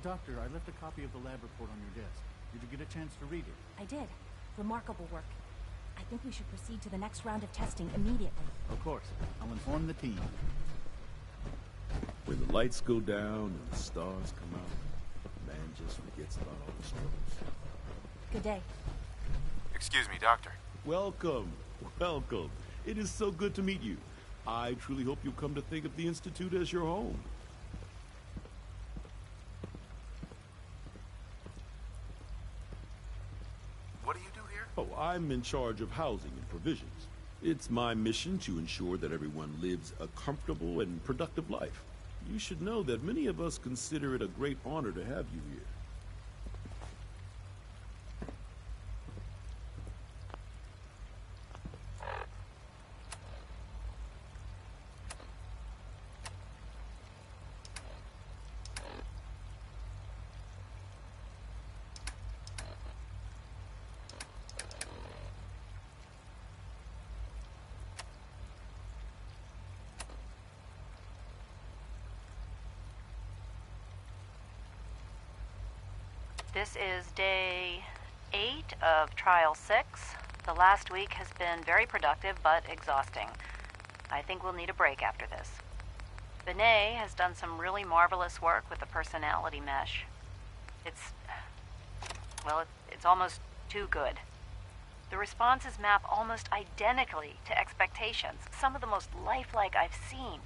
Doctor, I left a copy of the lab report on your desk. Did you get a chance to read it? I did. Remarkable work. I think we should proceed to the next round of testing immediately. Of course. I'll inform the team. When the lights go down and the stars come out, man just forgets about all the struggles. Good day. Excuse me, Doctor. Welcome. Welcome. It is so good to meet you. I truly hope you'll come to think of the Institute as your home. What do you do here? Oh, I'm in charge of housing and provisions. It's my mission to ensure that everyone lives a comfortable and productive life. You should know that many of us consider it a great honor to have you here. This is day 8 of Trial 6. The last week has been very productive but exhausting. I think we'll need a break after this. Benet has done some really marvelous work with the personality mesh. It's almost too good. The responses map almost identically to expectations, some of the most lifelike I've seen.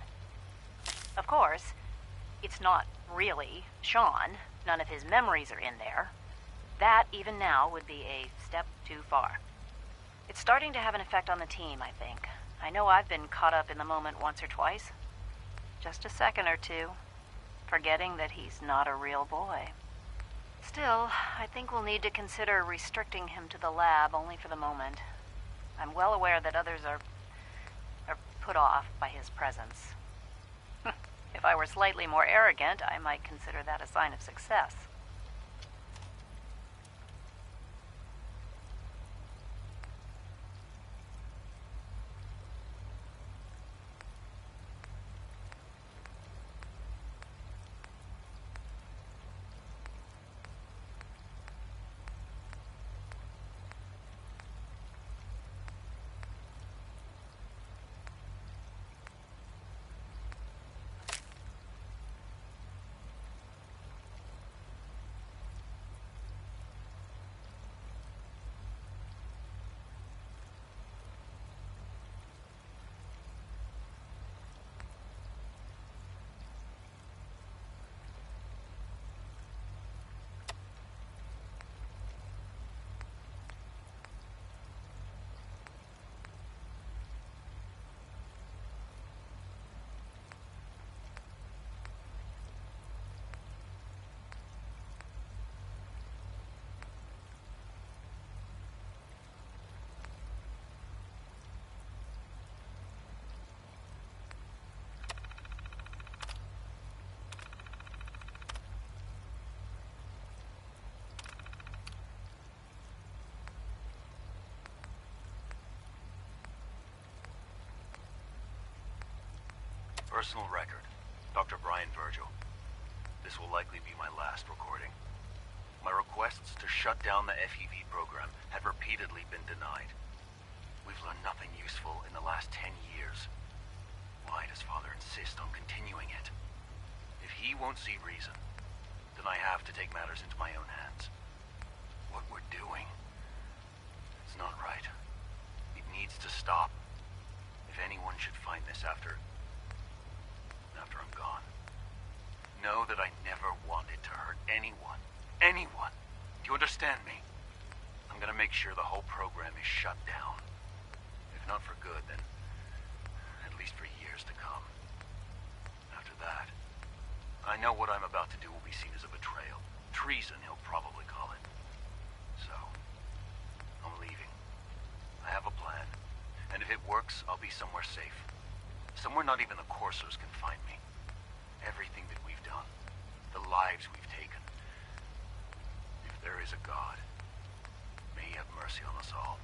Of course, it's not really Sean. None of his memories are in there. That, even now, would be a step too far. It's starting to have an effect on the team, I think. I know I've been caught up in the moment once or twice. Just a second or two, forgetting that he's not a real boy. Still, I think we'll need to consider restricting him to the lab only for the moment. I'm well aware that others are put off by his presence. If I were slightly more arrogant, I might consider that a sign of success. Personal record, Dr. Brian Virgil. This will likely be my last recording. My requests to shut down the FEV program have repeatedly been denied. We've learned nothing useful in the last 10 years. Why does Father insist on continuing it? If he won't see reason, then I have to take matters into my own hands. What we're doing, it's not right. It needs to stop. If anyone should find this after I'm gone, know that I never wanted to hurt anyone. Anyone. Do you understand me? I'm gonna make sure the whole program is shut down. If not for good, then at least for years to come. After that, I know what I'm about to do will be seen as a betrayal. Treason, he'll probably call it. So, I'm leaving. I have a plan. And if it works, I'll be somewhere safe. Somewhere not even the Coursers can find me. Everything that we've done, the lives we've taken. If there is a God, may he have mercy on us all.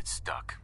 It's stuck.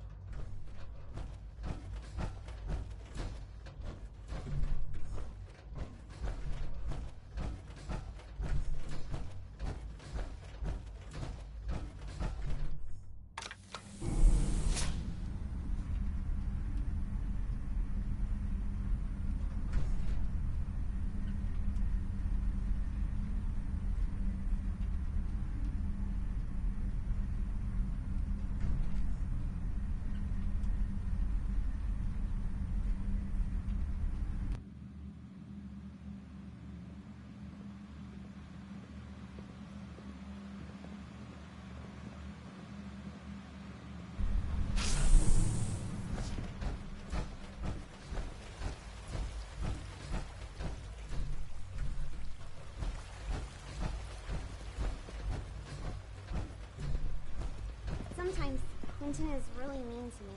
Sometimes Quentin is really mean to me,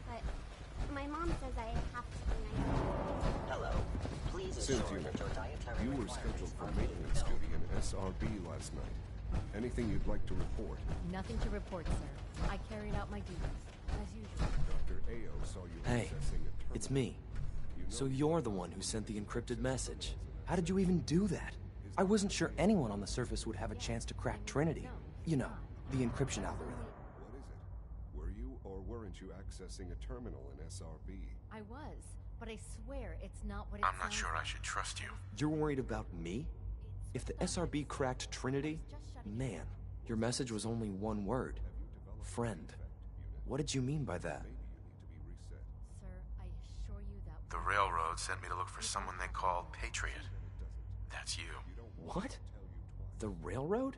but my mom says I have to be nice. Hello. Please ensure that your dietary You were scheduled for maintenance duty in SRB last night. Anything you'd like to report? Nothing to report, sir. I carried out my duties, as usual. Dr. Ao saw you Hey, accessing a terminal. it's me. So you're the one who sent the encrypted message. How did you even do that? I wasn't sure anyone on the surface would have a chance to crack Trinity. You know, the encryption algorithm. What is it? Were you you or weren't you accessing a terminal in SRB? I was, but I swear it's not what it I'm not sounds sure I like. should trust you. You're worried about me? If the SRB cracked Trinity, man, your message was only one word. Friend. What did you mean by that? Maybe you need to be reset. Sir, I assure you that The railroad sent me to look for someone they called Patriot. That's you. What? The railroad?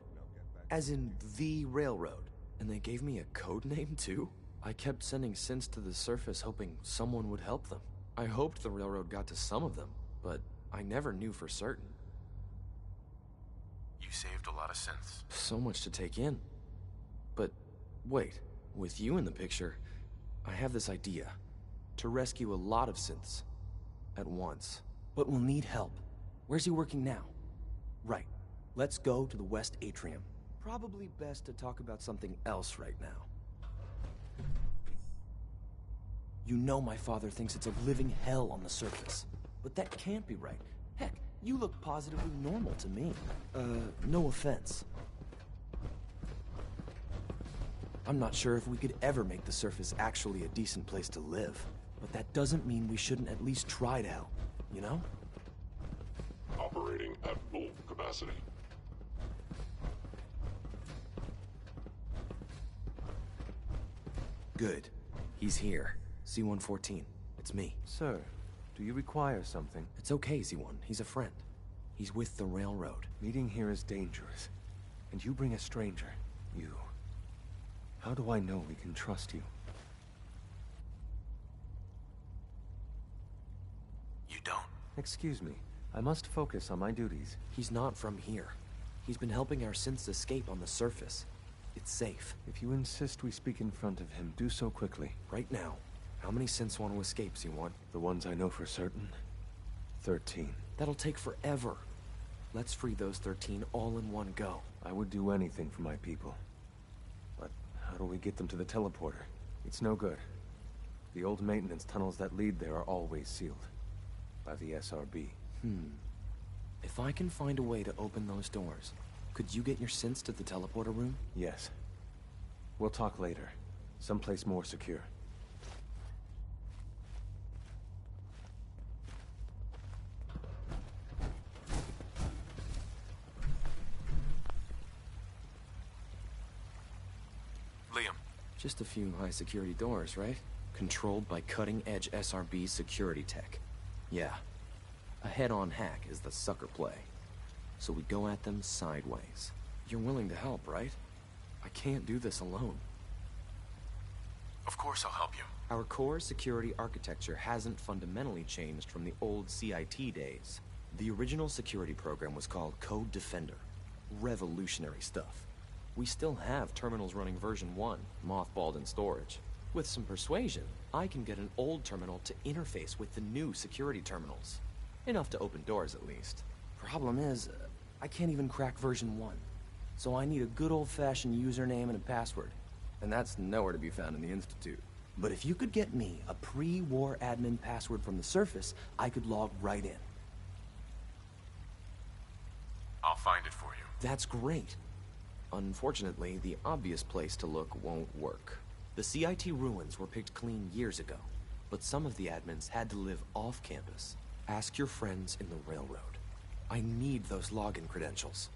As in the railroad? And they gave me a code name too? I kept sending synths to the surface hoping someone would help them. I hoped the railroad got to some of them, but I never knew for certain. You saved a lot of synths. So much to take in. But wait, with you in the picture, I have this idea. To rescue a lot of synths. At once. But we'll need help. Where's he working now? Right. Let's go to the West Atrium. Probably best to talk about something else right now. You know my father thinks it's a living hell on the surface. But that can't be right. Heck, you look positively normal to me. No offense. I'm not sure if we could ever make the surface actually a decent place to live. But that doesn't mean we shouldn't at least try to help, you know? Operating at full capacity. Good. He's here. C-114. It's me. Sir, do you require something? It's okay, Z1. He's a friend. He's with the railroad. Meeting here is dangerous. And you bring a stranger. You. How do I know we can trust you? You don't. Excuse me. I must focus on my duties. He's not from here. He's been helping our synths escape on the surface. It's safe. If you insist we speak in front of him, do so quickly. Right now. How many synths want to escape, C1? The ones I know for certain? 13. That'll take forever. Let's free those 13 all in one go. I would do anything for my people. But how do we get them to the teleporter? It's no good. The old maintenance tunnels that lead there are always sealed. By the SRB. If I can find a way to open those doors, could you get your synths to the teleporter room? Yes. We'll talk later. Someplace more secure. Liam. Just a few high-security doors, right? Controlled by cutting-edge SRB security tech. Yeah. A head-on hack is the sucker play. So we go at them sideways. You're willing to help, right? I can't do this alone. Of course I'll help you. Our core security architecture hasn't fundamentally changed from the old CIT days. The original security program was called Code Defender. Revolutionary stuff. We still have terminals running version 1, mothballed in storage. With some persuasion, I can get an old terminal to interface with the new security terminals. Enough to open doors, at least. Problem is, I can't even crack version 1. So I need a good old-fashioned username and a password. And that's nowhere to be found in the Institute. But if you could get me a pre-war admin password from the surface, I could log right in. I'll find it for you. That's great. Unfortunately, the obvious place to look won't work. The CIT ruins were picked clean years ago, but some of the admins had to live off campus. Ask your friends in the railroad. I need those login credentials.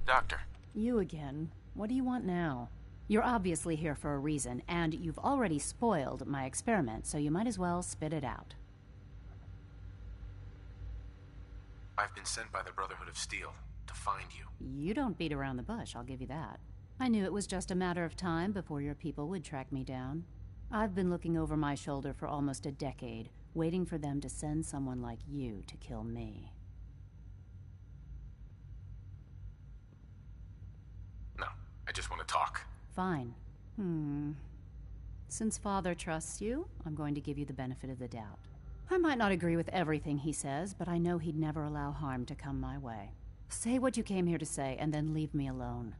Doctor. You again. What do you want now? You're obviously here for a reason, and you've already spoiled my experiment, so you might as well spit it out. I've been sent by the Brotherhood of Steel to find you. You don't beat around the bush, I'll give you that. I knew it was just a matter of time before your people would track me down. I've been looking over my shoulder for almost a decade, waiting for them to send someone like you to kill me. No, I just want to talk. Fine. Since Father trusts you, I'm going to give you the benefit of the doubt. I might not agree with everything he says, but I know he'd never allow harm to come my way. Say what you came here to say, and then leave me alone.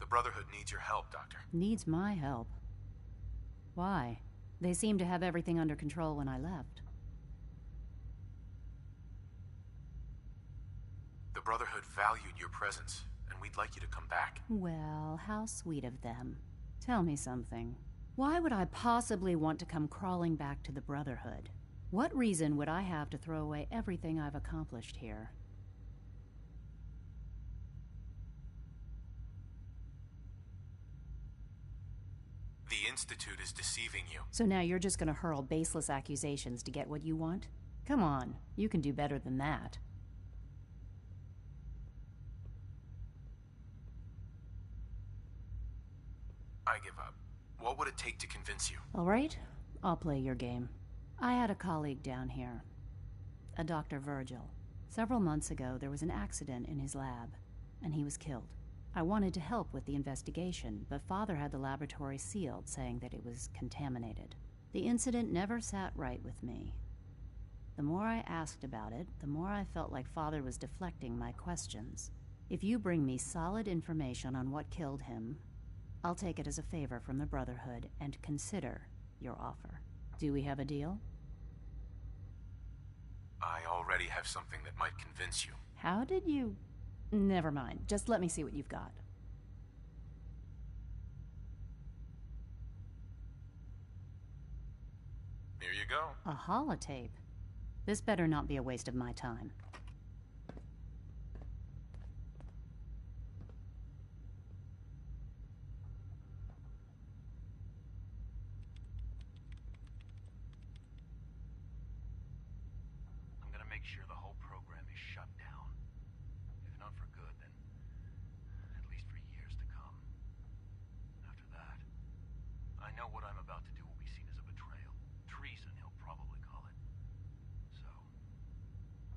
The Brotherhood needs your help, Doctor. Needs my help? Why? They seemed to have everything under control when I left. The Brotherhood valued your presence, and we'd like you to come back. Well, how sweet of them. Tell me something. Why would I possibly want to come crawling back to the Brotherhood? What reason would I have to throw away everything I've accomplished here? The Institute is deceiving you. So now you're just gonna hurl baseless accusations to get what you want? Come on, you can do better than that. I give up. What would it take to convince you? All right, I'll play your game. I had a colleague down here, a Dr. Virgil. Several months ago, there was an accident in his lab, and he was killed. I wanted to help with the investigation, but Father had the laboratory sealed, saying that it was contaminated. The incident never sat right with me. The more I asked about it, the more I felt like Father was deflecting my questions. If you bring me solid information on what killed him, I'll take it as a favor from the Brotherhood and consider your offer. Do we have a deal? I already have something that might convince you. How did you... Never mind. Just let me see what you've got. Here you go. A holotape? This better not be a waste of my time. I'm gonna make sure the whole program is shut down. If not for good, then at least for years to come. After that, I know what I'm about to do will be seen as a betrayal. Treason, he'll probably call it. So,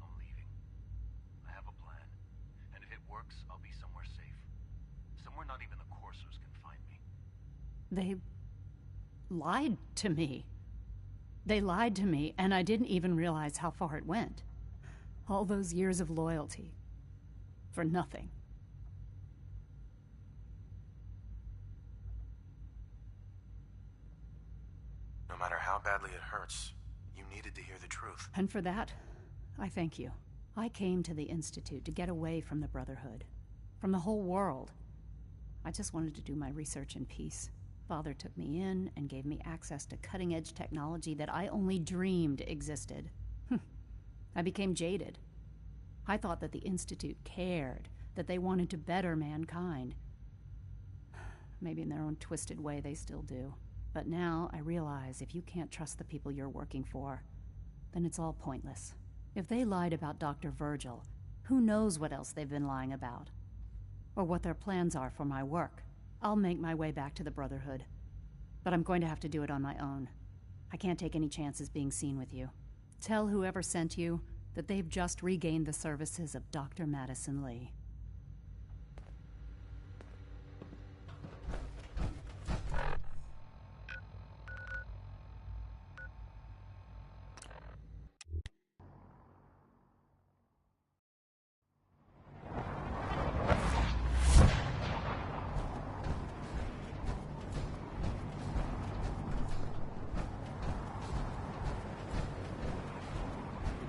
I'm leaving. I have a plan. And if it works, I'll be somewhere safe. Somewhere not even the Corsairs can find me. They lied to me. They lied to me, and I didn't even realize how far it went. All those years of loyalty. For nothing. No matter how badly it hurts, you needed to hear the truth. And for that, I thank you. I came to the Institute to get away from the Brotherhood. From the whole world. I just wanted to do my research in peace. Father took me in and gave me access to cutting-edge technology that I only dreamed existed. I became jaded. I thought that the Institute cared, that they wanted to better mankind. Maybe in their own twisted way they still do. But now I realize if you can't trust the people you're working for, then it's all pointless. If they lied about Dr. Virgil, who knows what else they've been lying about? Or what their plans are for my work. I'll make my way back to the Brotherhood. But I'm going to have to do it on my own. I can't take any chances being seen with you. Tell whoever sent you that they've just regained the services of Dr. Madison Lee.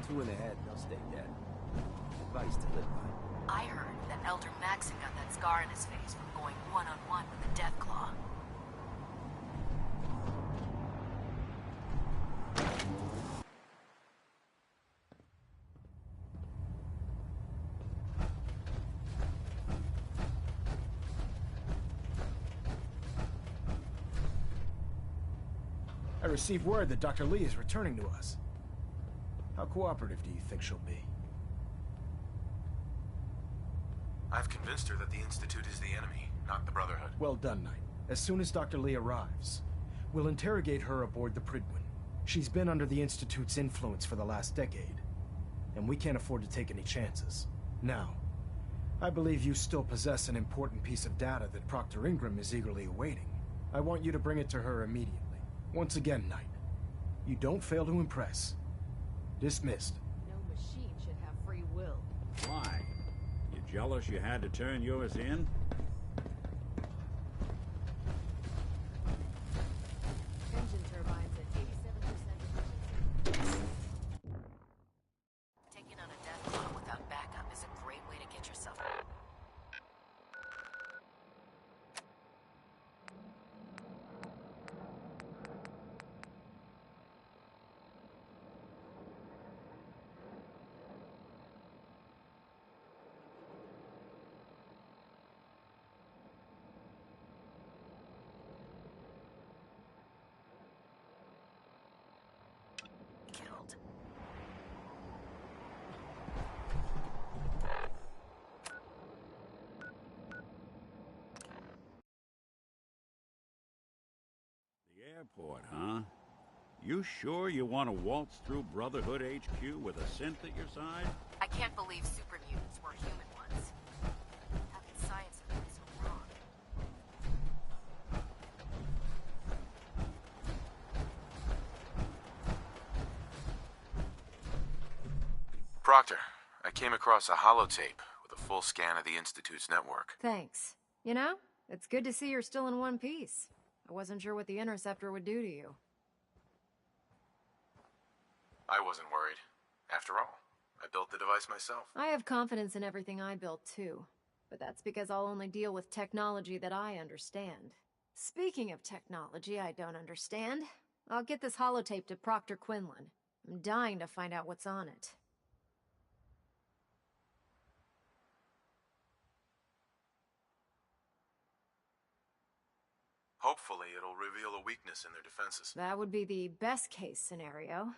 Two in the head, they'll stay dead. Advice to live by. I heard that Elder Maxon got that scar in his face from going one-on-one with the Deathclaw. I received word that Dr. Lee is returning to us. How cooperative do you think she'll be? I've convinced her that the Institute is the enemy, not the Brotherhood. Well done, Knight. As soon as Dr. Lee arrives, we'll interrogate her aboard the Prydwen. She's been under the Institute's influence for the last decade, and we can't afford to take any chances. Now, I believe you still possess an important piece of data that Proctor Ingram is eagerly awaiting. I want you to bring it to her immediately. Once again, Knight, you don't fail to impress. Dismissed. No machine should have free will. Why? You jealous you had to turn yours in? Engine turbines at 87% efficiency. Taking on a death clock without backup is a great way to get yourself. Killed. The airport, huh? You sure you want to waltz through Brotherhood HQ with a synth at your side? I can't believe super mutants were human ones. How can science have been so wrong? Proctor, I came across a holotape with a full scan of the Institute's network. Thanks. You know, it's good to see you're still in one piece. I wasn't sure what the Interceptor would do to you. I wasn't worried. After all, I built the device myself. I have confidence in everything I built, too. But that's because I'll only deal with technology that I understand. Speaking of technology I don't understand, I'll get this holotape to Proctor Quinlan. I'm dying to find out what's on it. Hopefully, it'll reveal a weakness in their defenses. That would be the best-case scenario.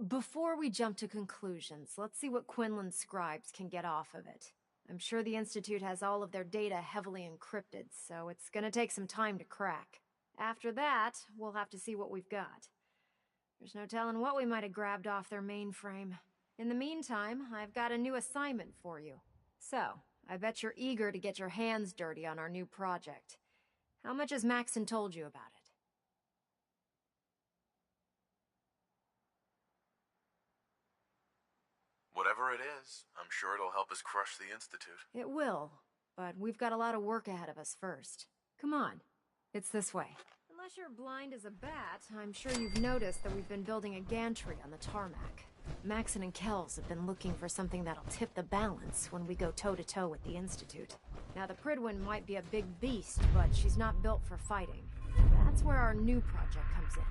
Before we jump to conclusions, let's see what Quinlan's scribes can get off of it. I'm sure the Institute has all of their data heavily encrypted, so it's gonna take some time to crack. After that, we'll have to see what we've got. There's no telling what we might have grabbed off their mainframe. In the meantime, I've got a new assignment for you. So, I bet you're eager to get your hands dirty on our new project. How much has Maxon told you about it? Whatever it is, I'm sure it'll help us crush the Institute. It will, but we've got a lot of work ahead of us first. Come on, it's this way. Unless you're blind as a bat, I'm sure you've noticed that we've been building a gantry on the tarmac. Maxon and Kells have been looking for something that'll tip the balance when we go toe-to-toe with the Institute. Now, the Prydwen might be a big beast, but she's not built for fighting. That's where our new project comes in.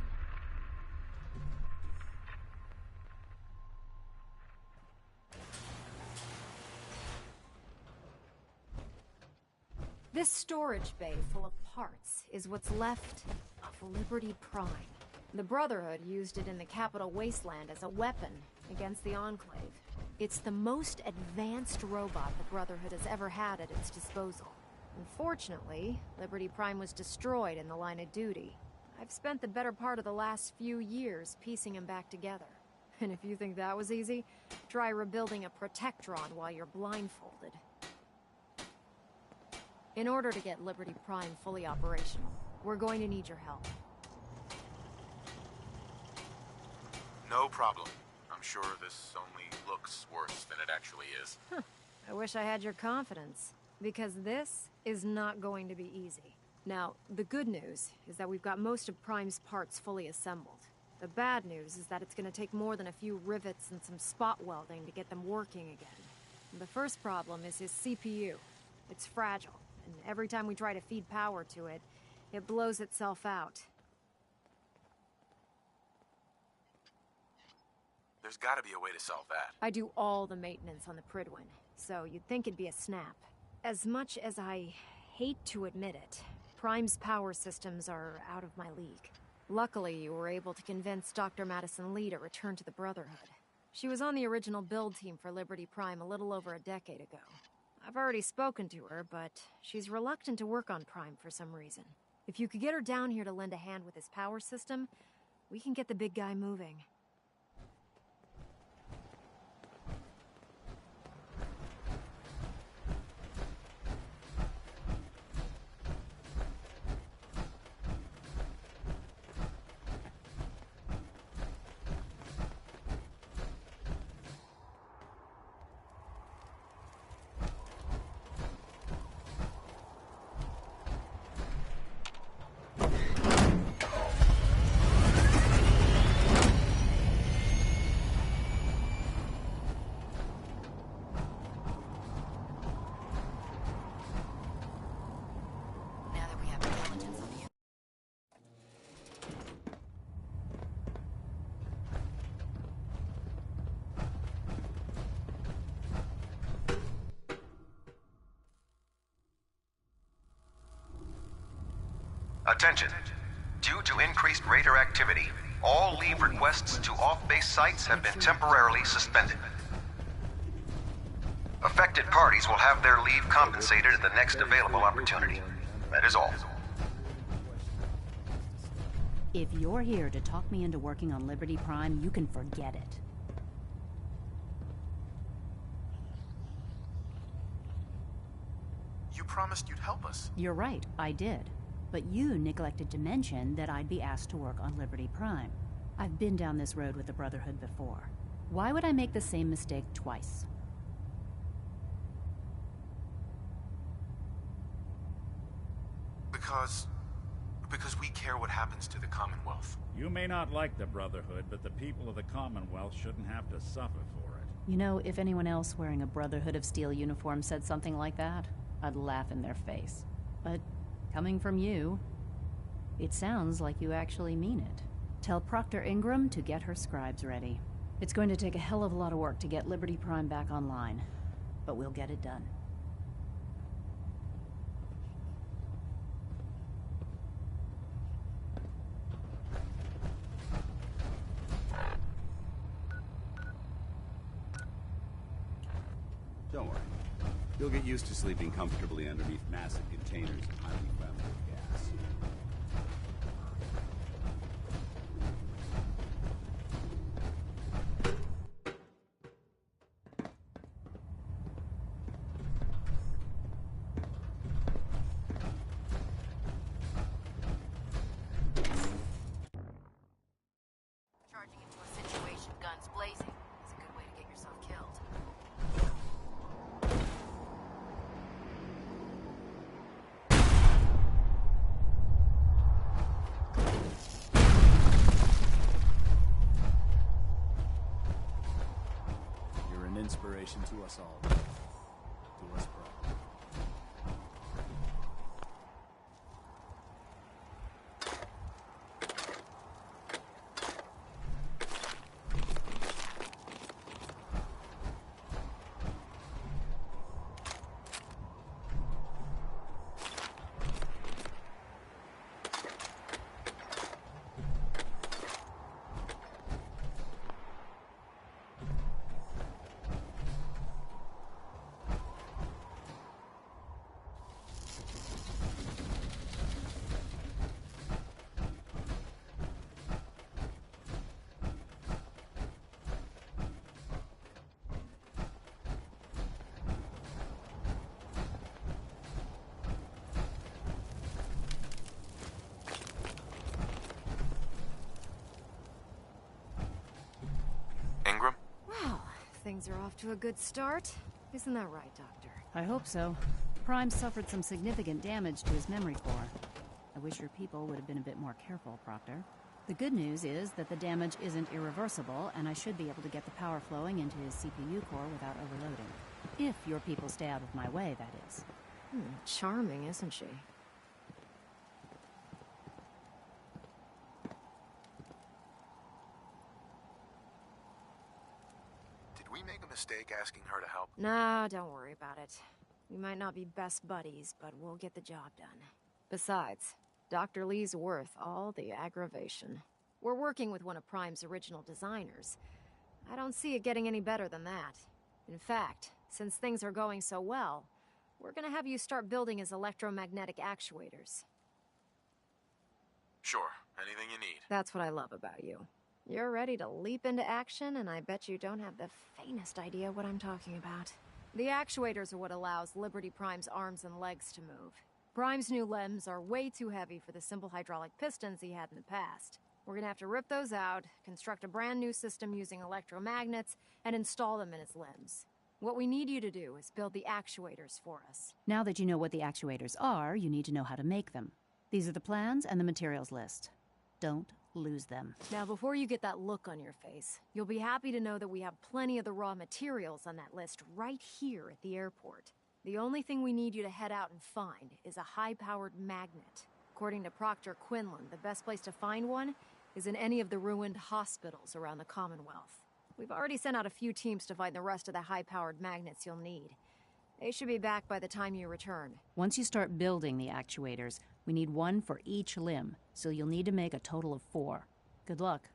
This storage bay full of parts is what's left of Liberty Prime. The Brotherhood used it in the Capital Wasteland as a weapon against the Enclave. It's the most advanced robot the Brotherhood has ever had at its disposal. Unfortunately, Liberty Prime was destroyed in the line of duty. I've spent the better part of the last few years piecing him back together. And if you think that was easy, try rebuilding a Protectron while you're blindfolded. In order to get Liberty Prime fully operational, we're going to need your help. No problem. I'm sure this only looks worse than it actually is. Huh. I wish I had your confidence, because this is not going to be easy. Now, the good news is that we've got most of Prime's parts fully assembled. The bad news is that it's going to take more than a few rivets and some spot welding to get them working again. The first problem is his CPU. It's fragile, and every time we try to feed power to it, it blows itself out. There's gotta be a way to solve that. I do all the maintenance on the Prydwen, so you'd think it'd be a snap. As much as I hate to admit it, Prime's power systems are out of my league. Luckily, you were able to convince Dr. Madison Lee to return to the Brotherhood. She was on the original build team for Liberty Prime a little over a decade ago. I've already spoken to her, but she's reluctant to work on Prime for some reason. If you could get her down here to lend a hand with his power system, we can get the big guy moving. Attention. Due to increased raider activity, all leave requests to off-base sites have been temporarily suspended. Affected parties will have their leave compensated at the next available opportunity. That is all. If you're here to talk me into working on Liberty Prime, you can forget it. You promised you'd help us. You're right, I did. But you neglected to mention that I'd be asked to work on Liberty Prime. I've been down this road with the Brotherhood before. Why would I make the same mistake twice? Because we care what happens to the Commonwealth. You may not like the Brotherhood, but the people of the Commonwealth shouldn't have to suffer for it. You know, if anyone else wearing a Brotherhood of Steel uniform said something like that, I'd laugh in their face. But coming from you, it sounds like you actually mean it. Tell Proctor Ingram to get her scribes ready. It's going to take a hell of a lot of work to get Liberty Prime back online, but we'll get it done. Don't worry. You'll get used to sleeping comfortably underneath massive containers of highly flammable gas. Charging into a situation, guns blazing, is a good way to get yourself killed. You're an inspiration to us all. To us proud. Ingram? Well, things are off to a good start. Isn't that right, Doctor? I hope so. Prime suffered some significant damage to his memory core. I wish your people would have been a bit more careful, Proctor. The good news is that the damage isn't irreversible, and I should be able to get the power flowing into his CPU core without overloading. If your people stay out of my way, that is. Charming, isn't she? Did we make a mistake asking her to help? Nah, don't worry about it. We might not be best buddies, but we'll get the job done. Besides, Dr. Lee's worth all the aggravation. We're working with one of Prime's original designers. I don't see it getting any better than that. In fact, since things are going so well, we're gonna have you start building his electromagnetic actuators. Sure, anything you need. That's what I love about you. You're ready to leap into action, and I bet you don't have the faintest idea what I'm talking about. The actuators are what allows Liberty Prime's arms and legs to move. Prime's new limbs are way too heavy for the simple hydraulic pistons he had in the past. We're gonna have to rip those out, construct a brand new system using electromagnets, and install them in his limbs. What we need you to do is build the actuators for us. Now that you know what the actuators are, you need to know how to make them. These are the plans and the materials list. Don't lose them. Now, before you get that look on your face, you'll be happy to know that we have plenty of the raw materials on that list right here at the airport. The only thing we need you to head out and find is a high-powered magnet. According to Proctor Quinlan, the best place to find one is in any of the ruined hospitals around the Commonwealth. We've already sent out a few teams to find the rest of the high-powered magnets you'll need. They should be back by the time you return. Once you start building the actuators, we need one for each limb, so you'll need to make a total of 4. Good luck.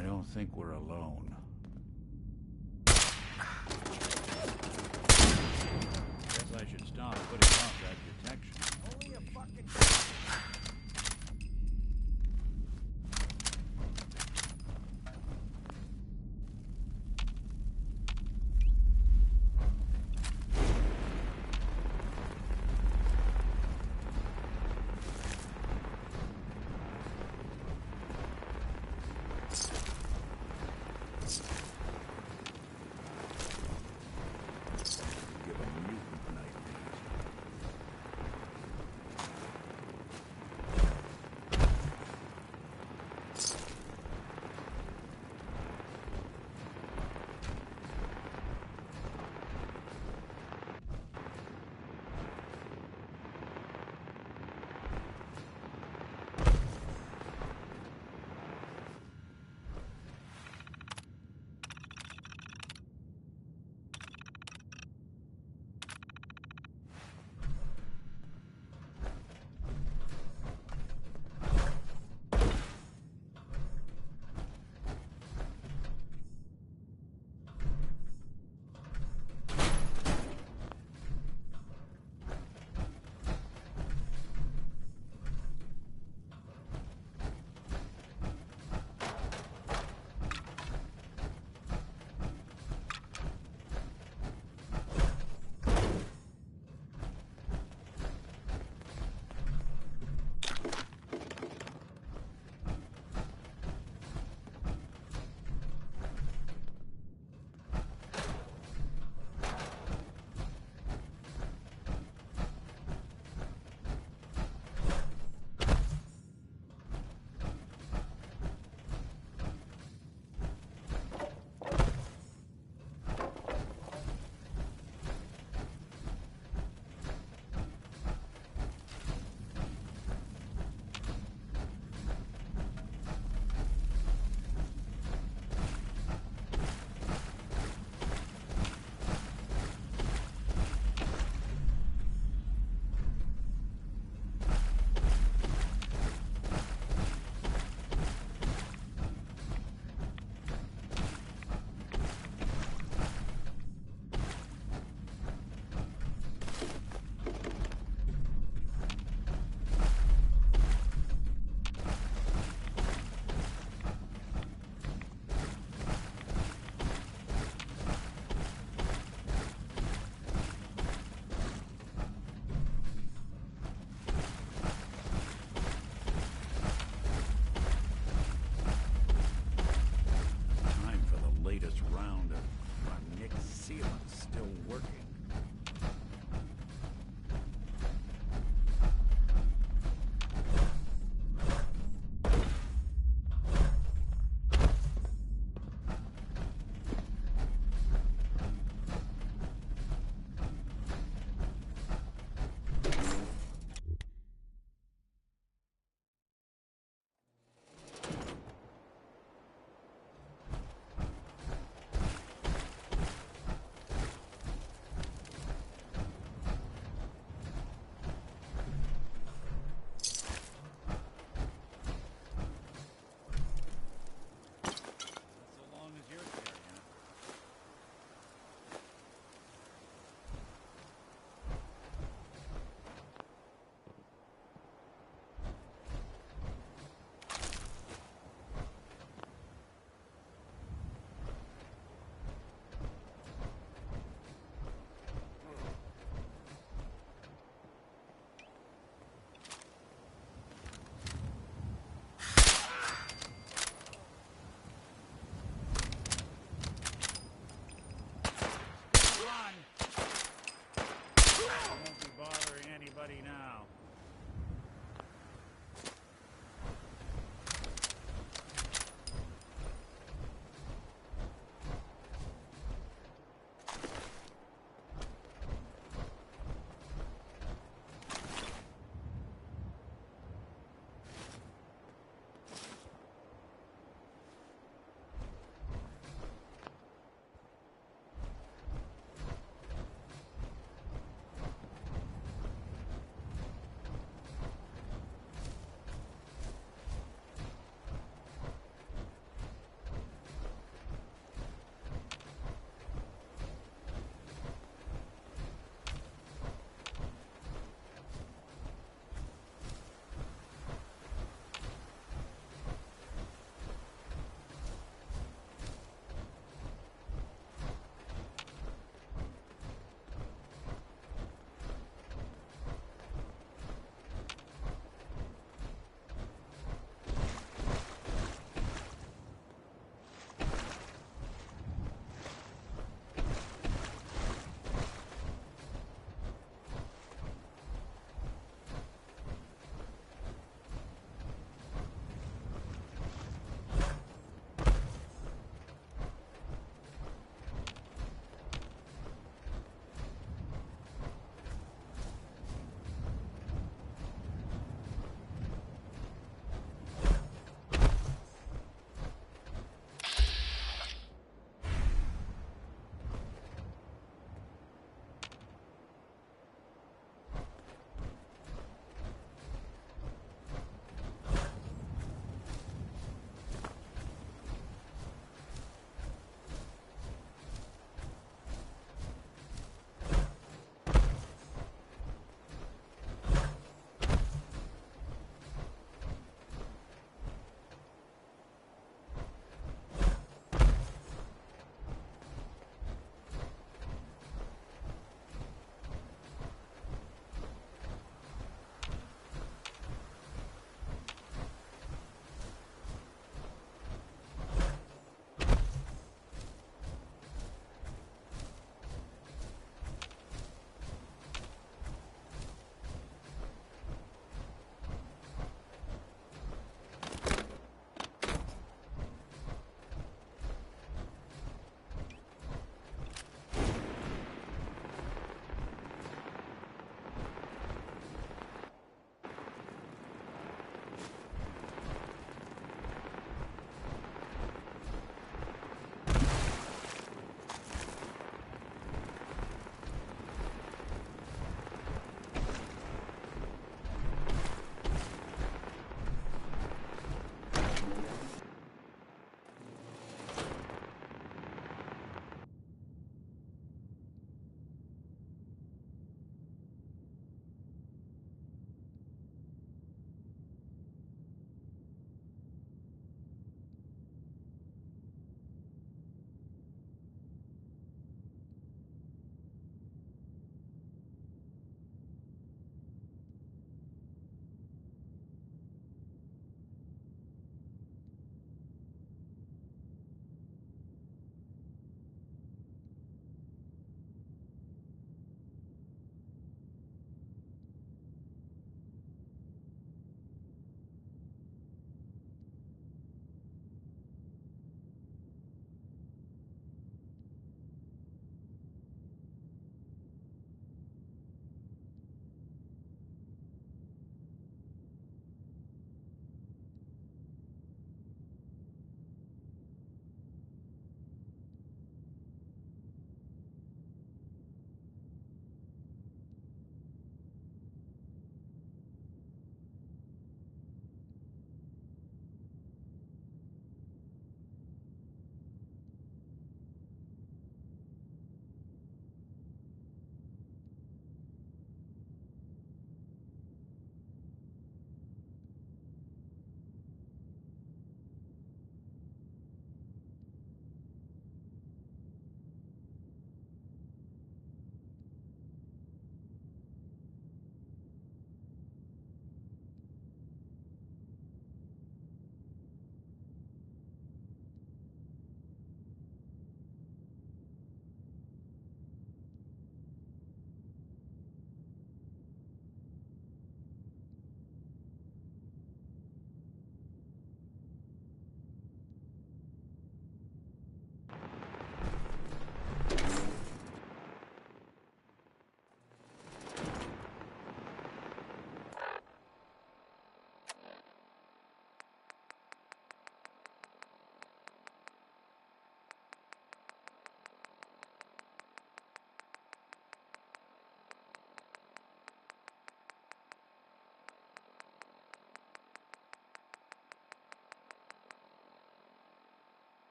I don't think we're alone. Guess I should stop putting off that detection. Only a fucking...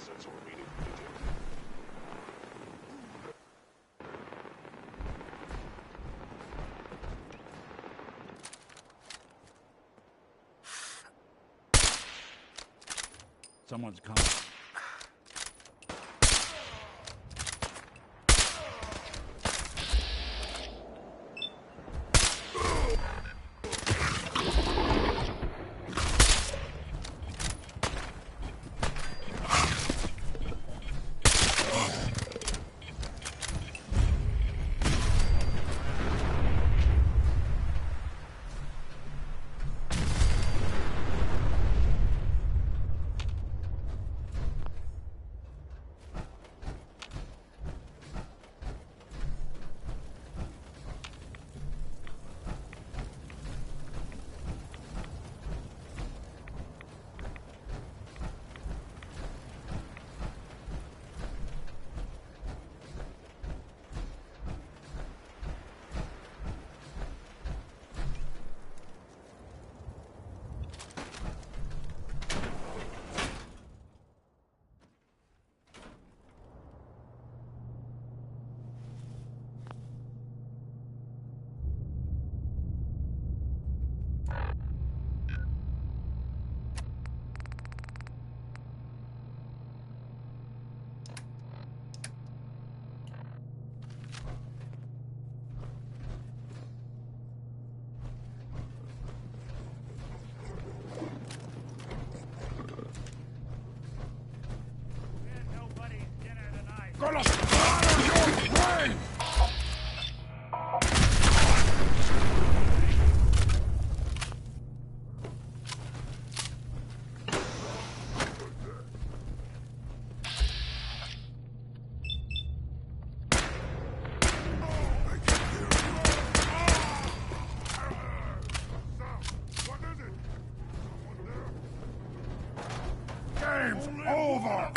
access or reading detected. Someone's coming. Gonna splatter your brain! Game's over!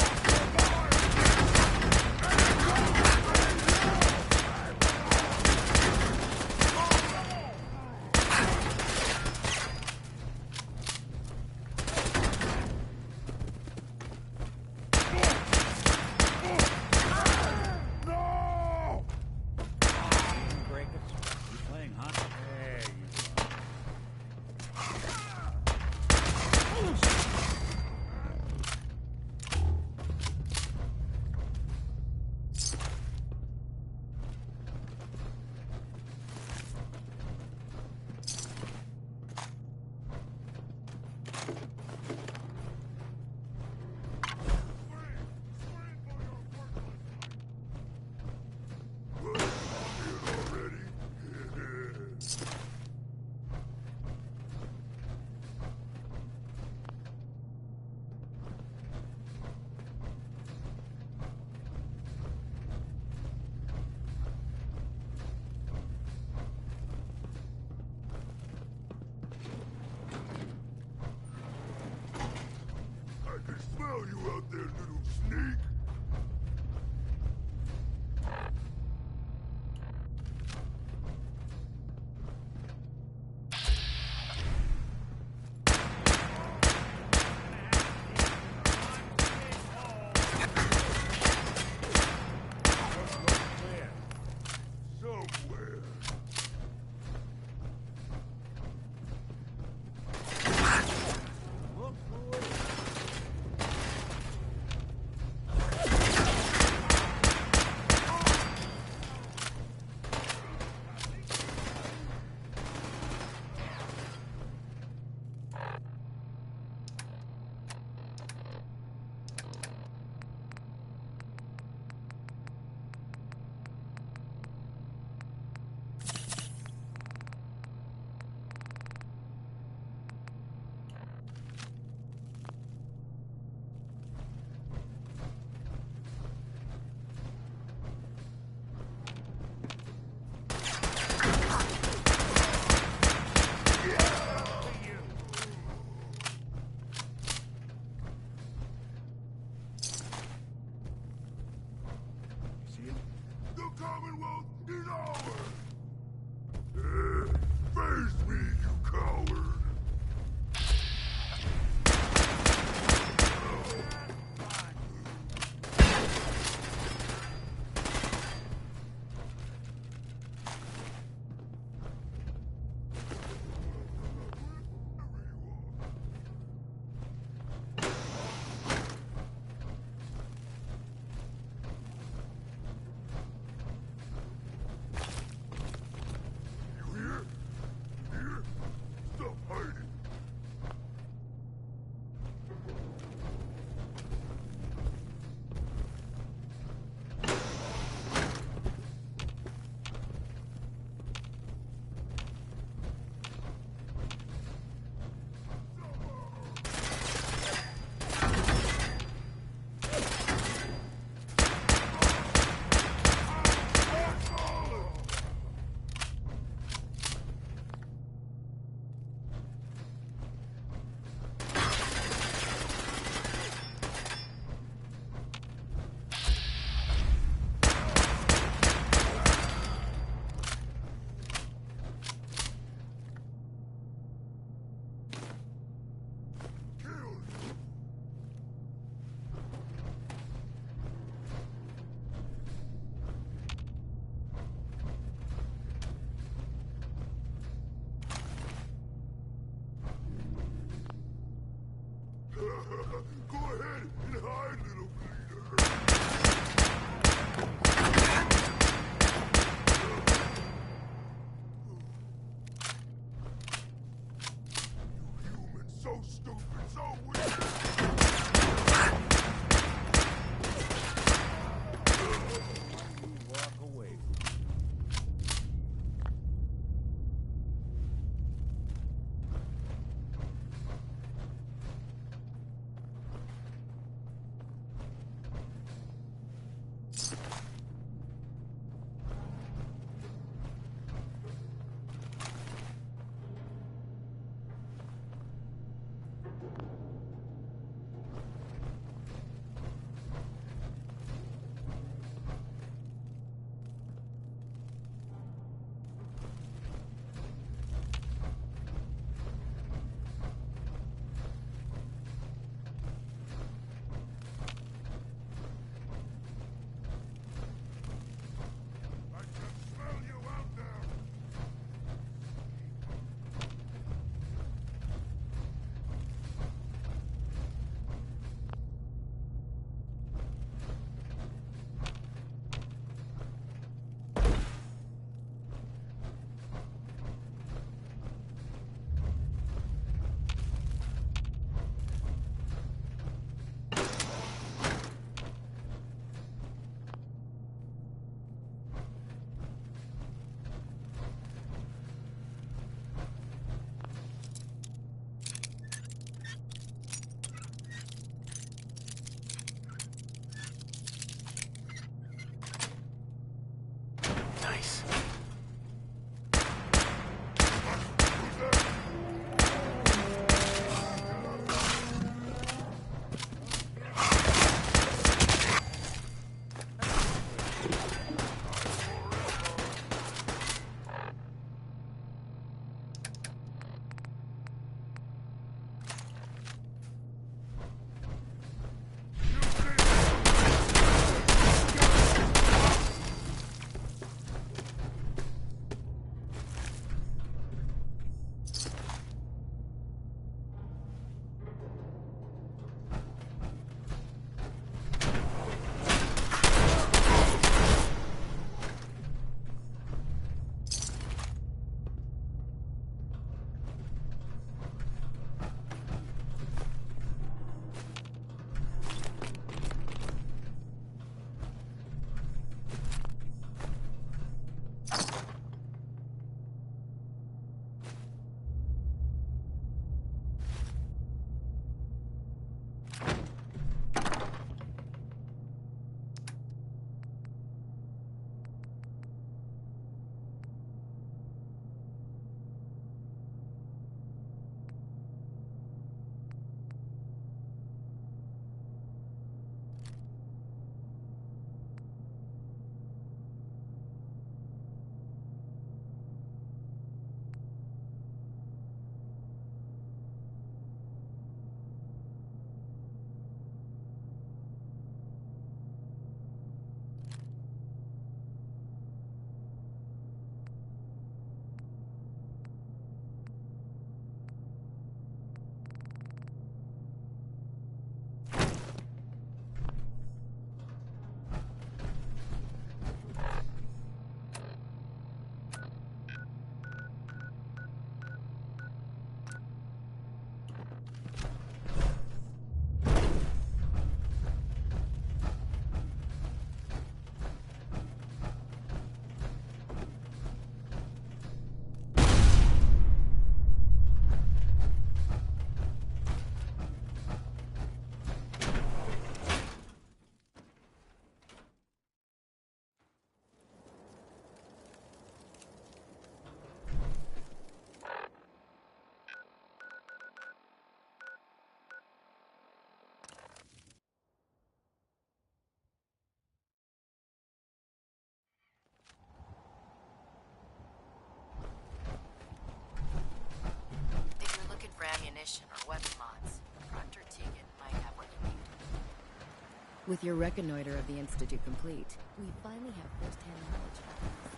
With your reconnoiter of the Institute complete, we finally have first-hand knowledge about this.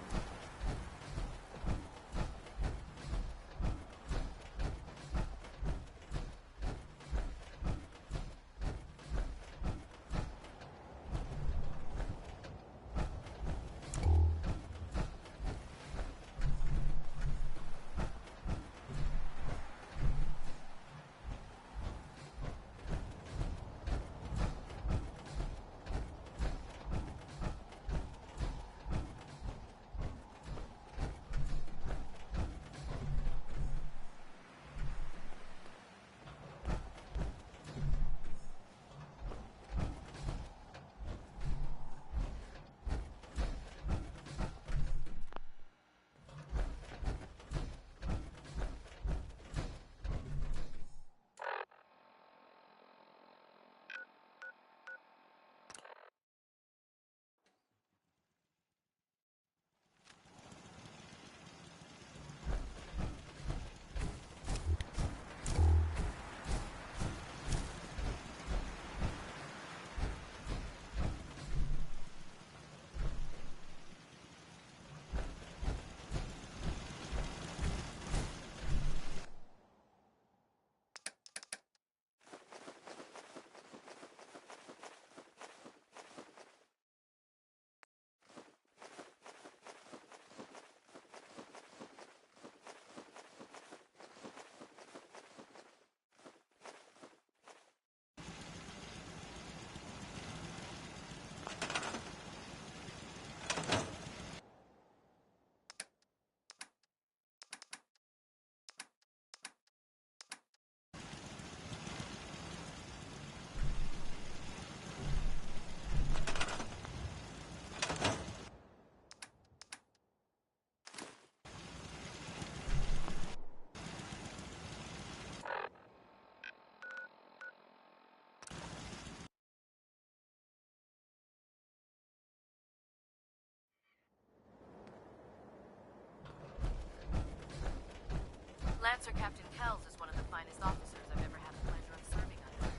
Lancer Captain Kells is one of the finest officers I've ever had the pleasure of serving under.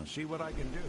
See what I can do.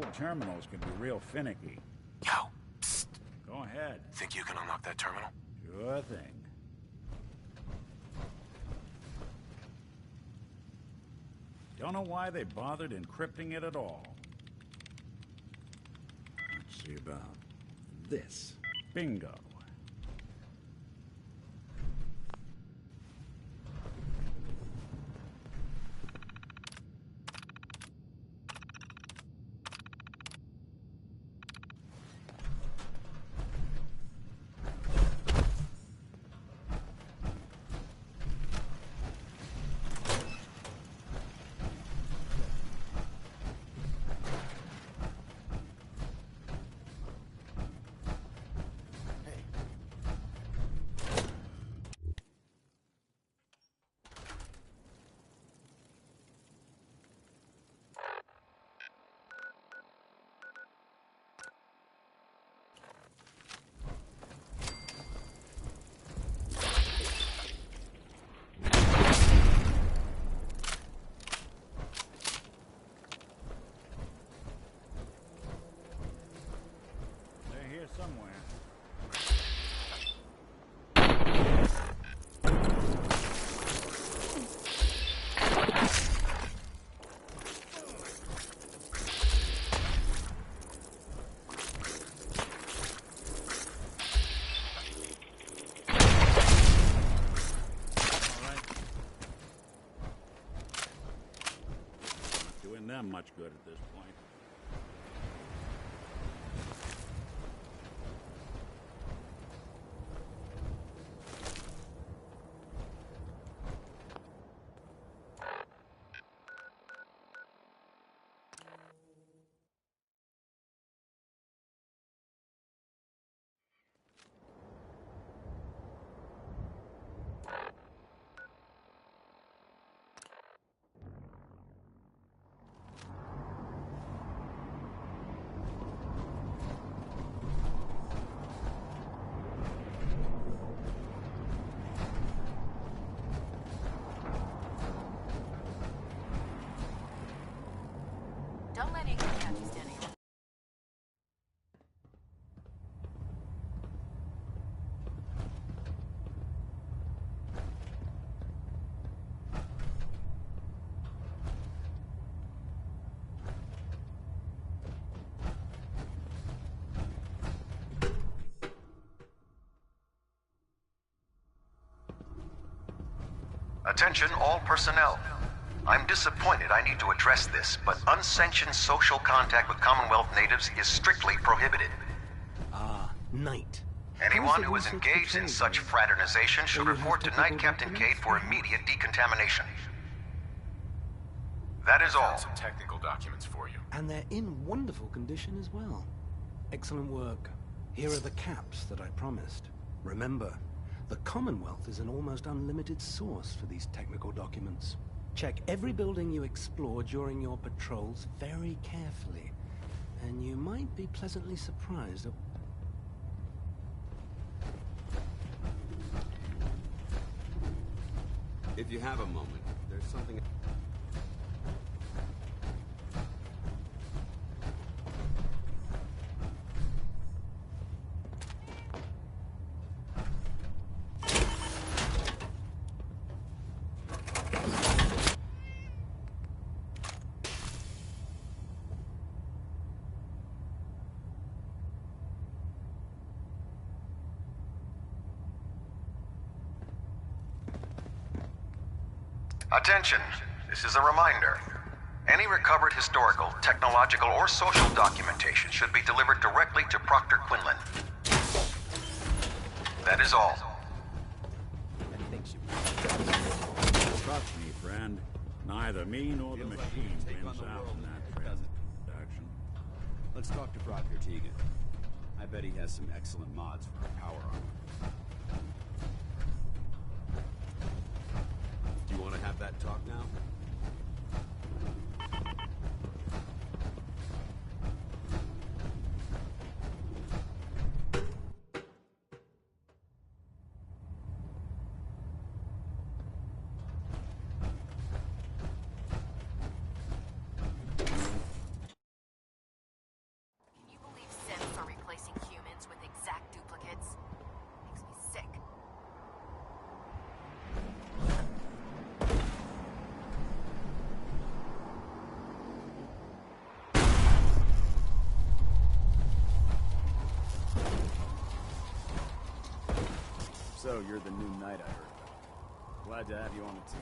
code terminals can be real finicky. Yo, psst. Go ahead. Think you can unlock that terminal? Sure thing. Don't know why they bothered encrypting it at all. Let's see about this. Bingo. Somewhere. Not doing them much good at this point. Don't let anyone catch you standing around. Attention all personnel. I'm disappointed I need to address this, but unsanctioned social contact with Commonwealth natives is strictly prohibited. Ah, Knight. Anyone who is engaged in such fraternization should report to Knight Captain Cade for immediate decontamination. That is all. Some technical documents for you. And they're in wonderful condition as well. Excellent work. Here are the caps that I promised. Remember, the Commonwealth is an almost unlimited source for these technical documents. Check every building you explore during your patrols very carefully, and you might be pleasantly surprised at... If you have a moment, there's something... Attention, this is a reminder. Any recovered historical, technological, or social documentation should be delivered directly to Proctor Quinlan. That is all. Trust me, friend. Neither me nor the machine wins out in that transaction. Let's talk to Proctor Tegan. I bet he has some excellent mods for our power armor. Do you want to have that talk now? So, you're the new knight I heard about. Glad to have you on the team.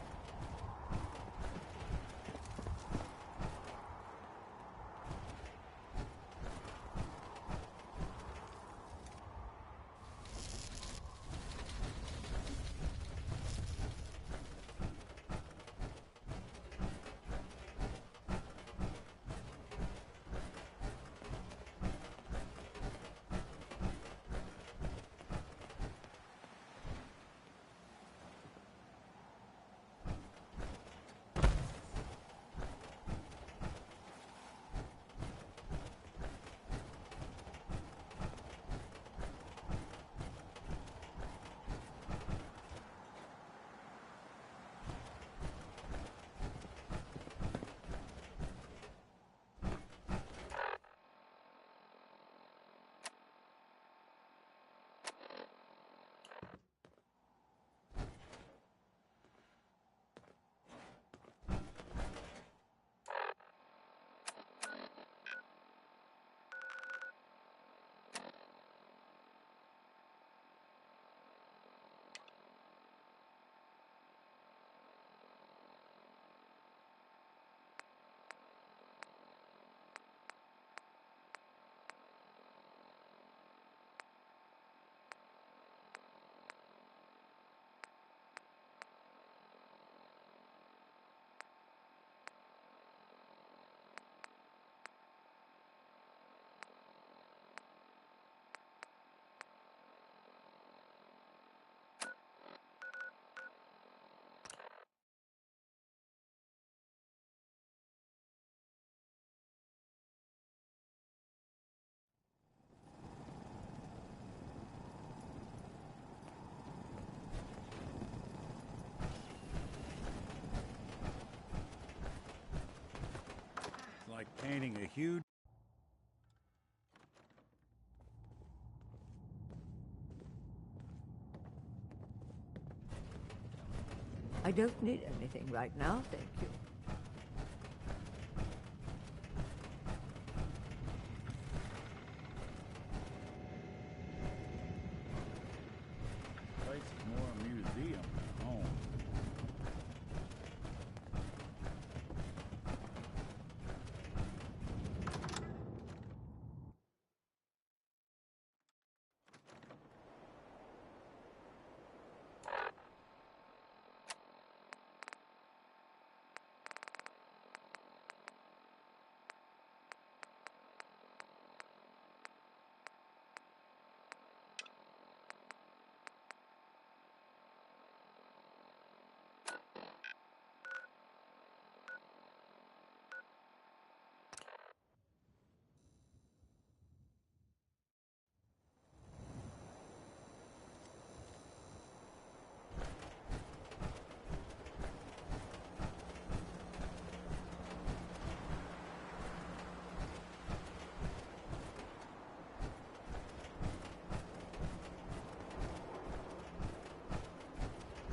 Like painting a huge... I don't need anything right now, thank you. Place is more a museum than a home.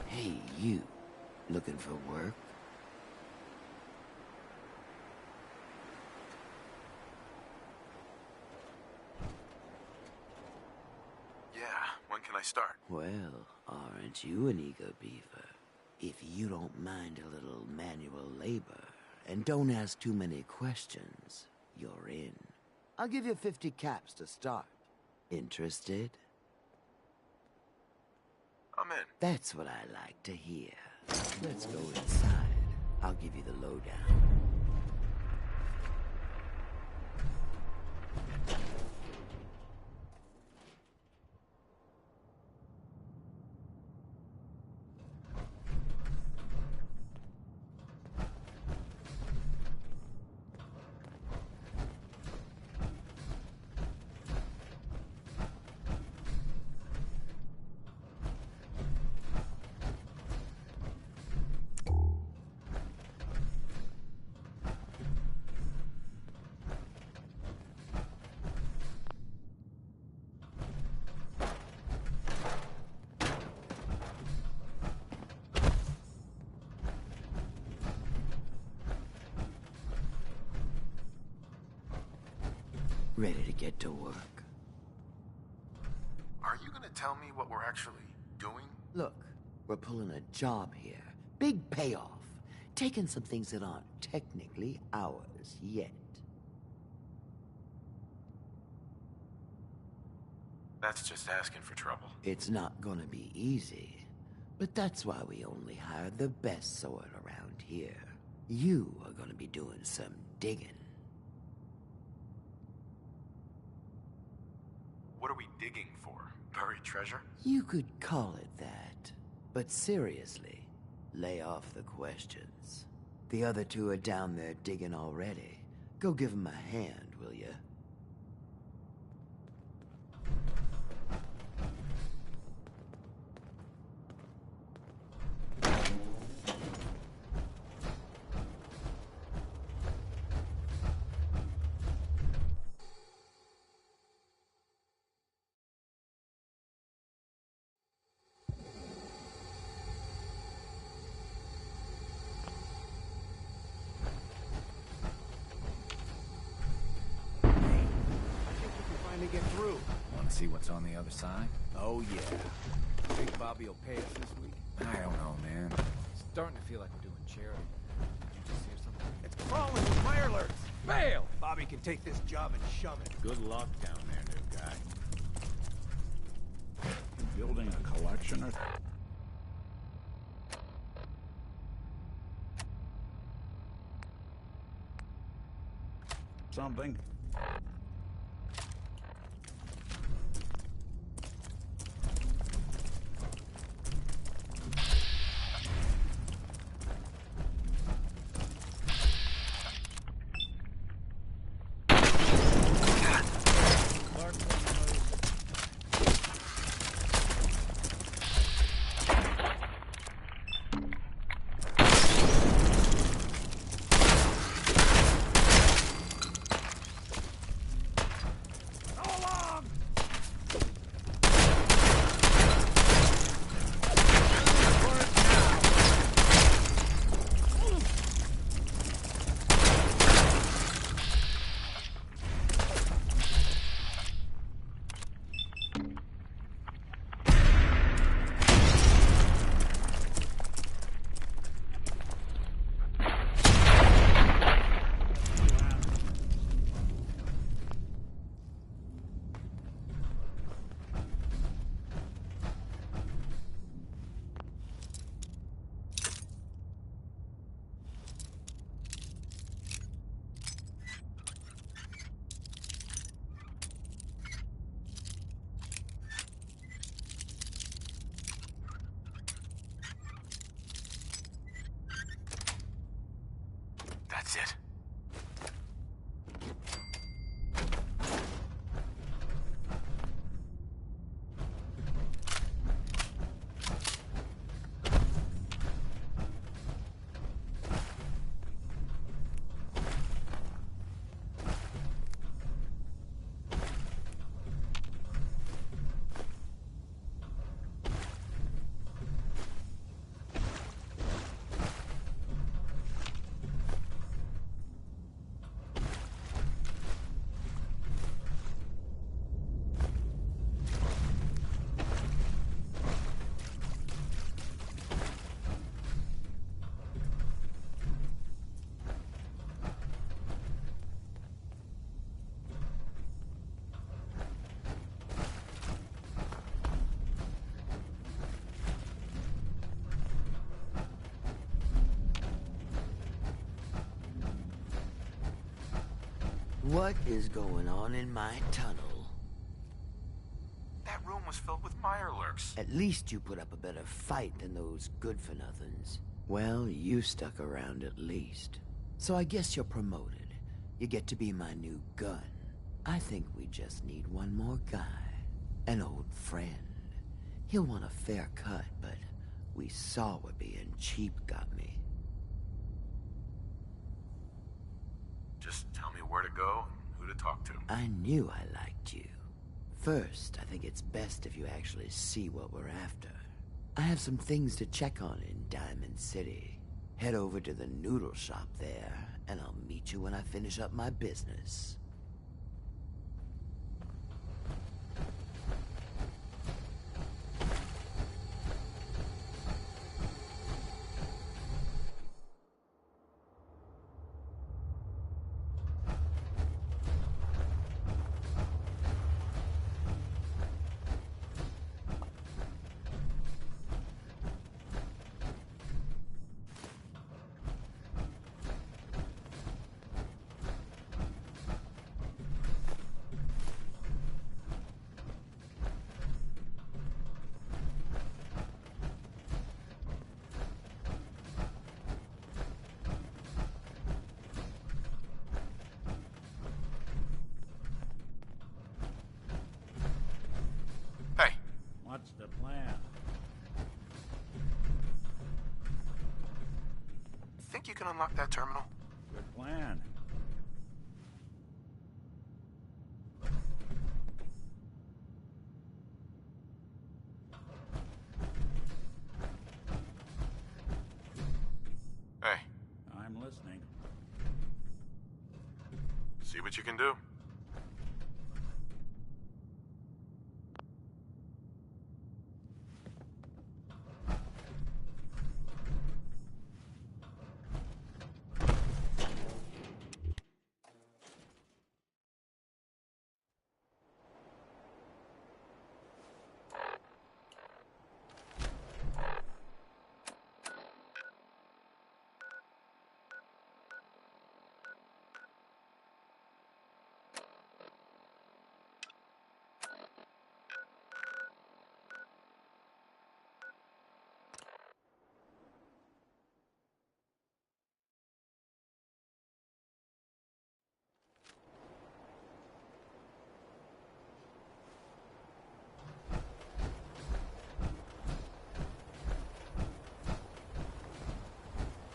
Hey, you. Looking for work? Yeah, when can I start? Well, aren't you an eager beaver? If you don't mind a little manual labor, and don't ask too many questions, you're in. I'll give you 50 caps to start. Interested? I'm in. That's what I like to hear. Let's go inside. I'll give you the lowdown. Ready to get to work. Are you gonna tell me what we're actually doing? Look, we're pulling a job here. Big payoff. Taking some things that aren't technically ours yet. That's just asking for trouble. It's not gonna be easy. But that's why we only hire the best sort around here. You are gonna be doing some digging. What are we digging for? Buried treasure? You could call it that. But seriously, lay off the questions. The other two are down there digging already. Go give them a hand, will ya? Get through. Want to see what's on the other side? Oh, yeah. Think Bobby will pay us this week? I don't know, man. Starting to feel like we're doing charity. Did you just hear something? It's crawling with fire alerts. Bail! Bobby can take this job and shove it. Good luck down there, new guy. Building a collection or... something? That's it. What is going on in my tunnel? That room was filled with Mirelurks. At least you put up a better fight than those good-for-nothings. Well, you stuck around at least. So I guess you're promoted. You get to be my new gun. I think we just need one more guy. An old friend. He'll want a fair cut, but we saw what being cheap got me. Just tell me where to go and who to talk to. I knew I liked you. First, I think it's best if you actually see what we're after. I have some things to check on in Diamond City. Head over to the noodle shop there, and I'll meet you when I finish up my business. think you can unlock that terminal? Good plan. Hey. I'm listening. See what you can do.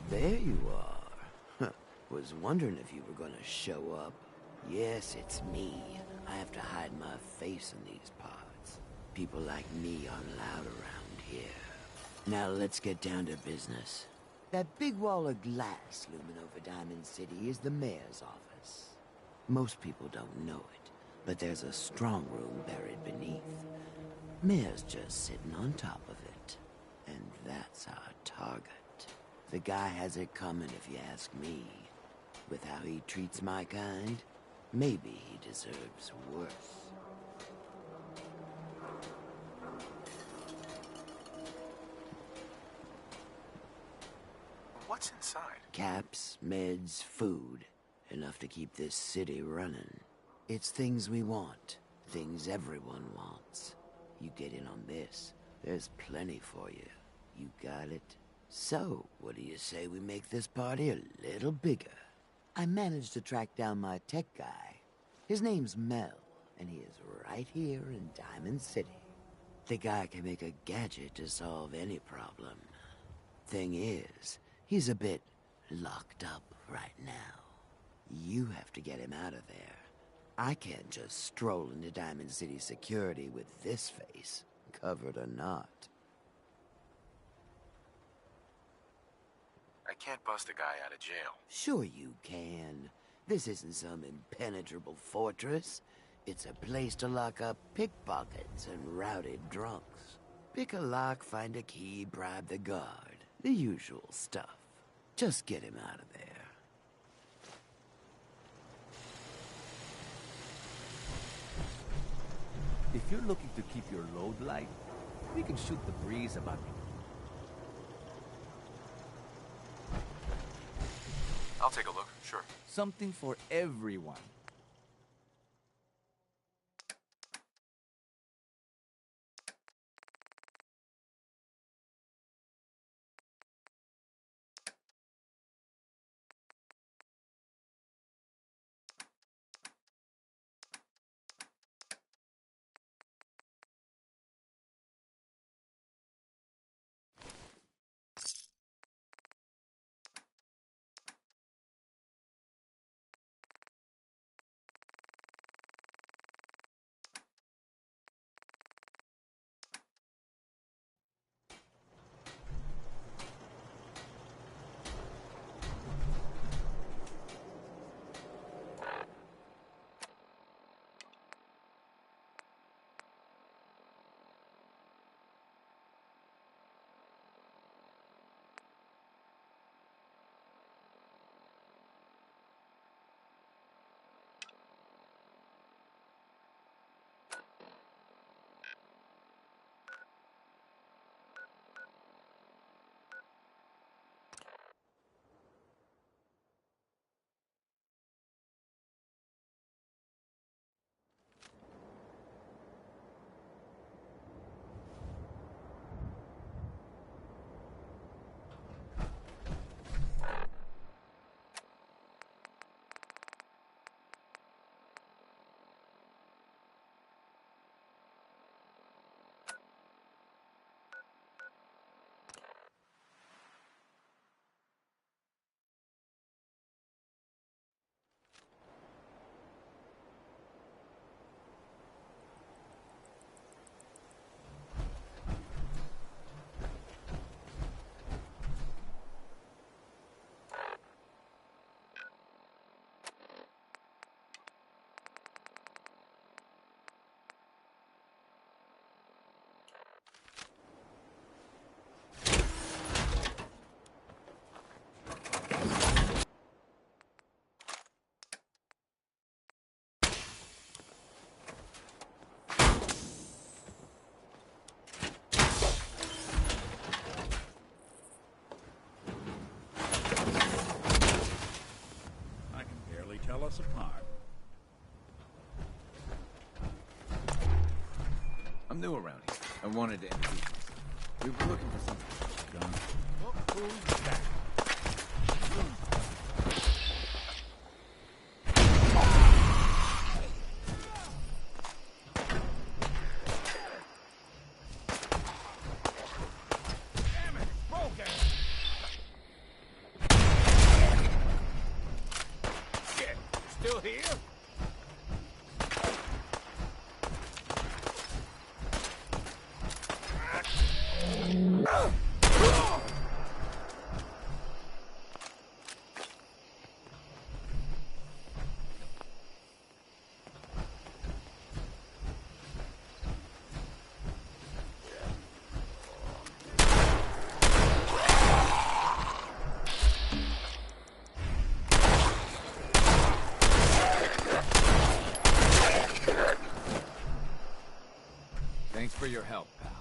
There you are. Was wondering if you were gonna show up. Yes, it's me. I have to hide my face in these parts. People like me aren't allowed around here. Now let's get down to business. That big wall of glass looming over Diamond City is the mayor's office. Most people don't know it, but there's a strong room buried beneath. Mayor's just sitting on top of it. And that's our target. The guy has it coming if you ask me. With how he treats my kind, maybe he deserves worse. What's inside? Caps, meds, food. Enough to keep this city running. It's things we want. Things everyone wants. You get in on this, there's plenty for you. You got it? So, what do you say we make this party a little bigger? I managed to track down my tech guy. His name's Mel, and he is right here in Diamond City. The guy can make a gadget to solve any problem. Thing is, he's a bit locked up right now. You have to get him out of there. I can't just stroll into Diamond City security with this face, covered or not. I can't bust a guy out of jail. Sure you can. This isn't some impenetrable fortress. It's a place to lock up pickpockets and routed drunks. Pick a lock, find a key, bribe the guard. The usual stuff. Just get him out of there. If you're looking to keep your load light, we can shoot the breeze about I'll take a look, sure. something for everyone. I'm new around here. I wanted to introduce myself. We were looking for something. Gun. Who's back? Still here? Thanks for your help, pal.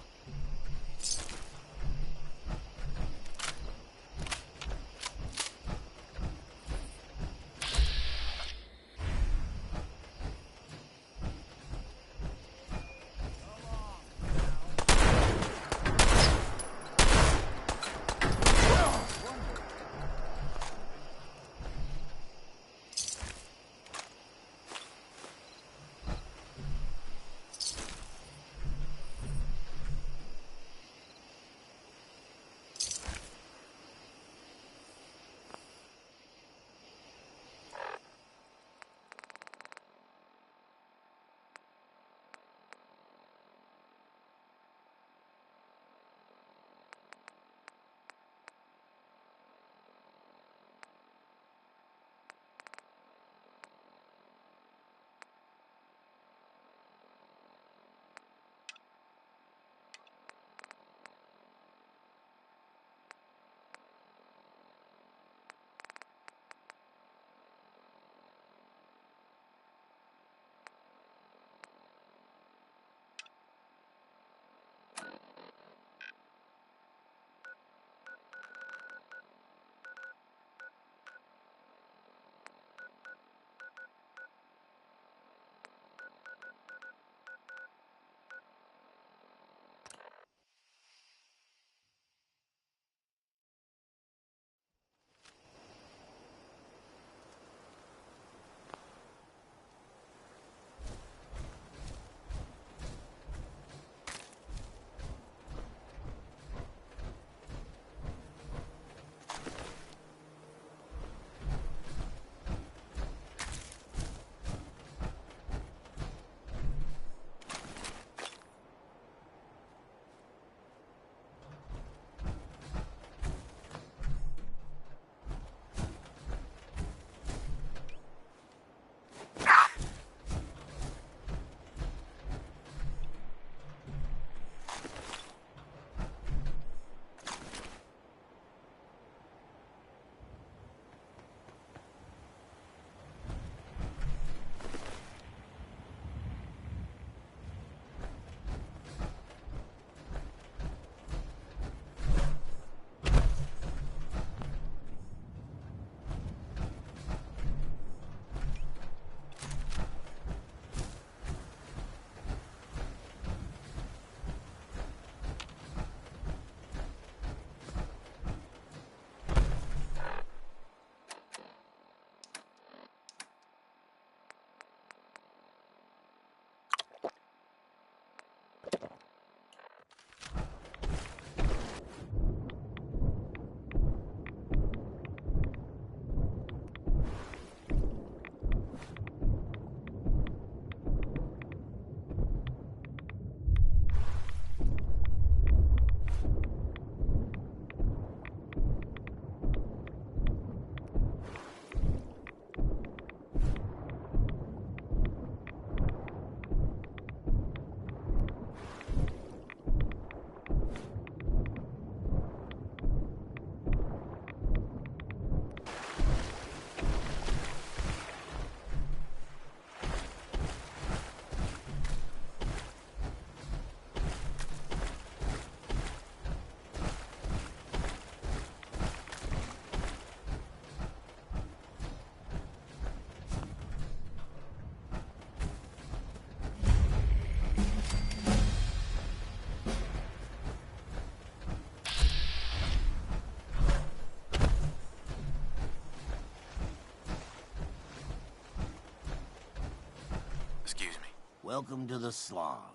Welcome to the Slog.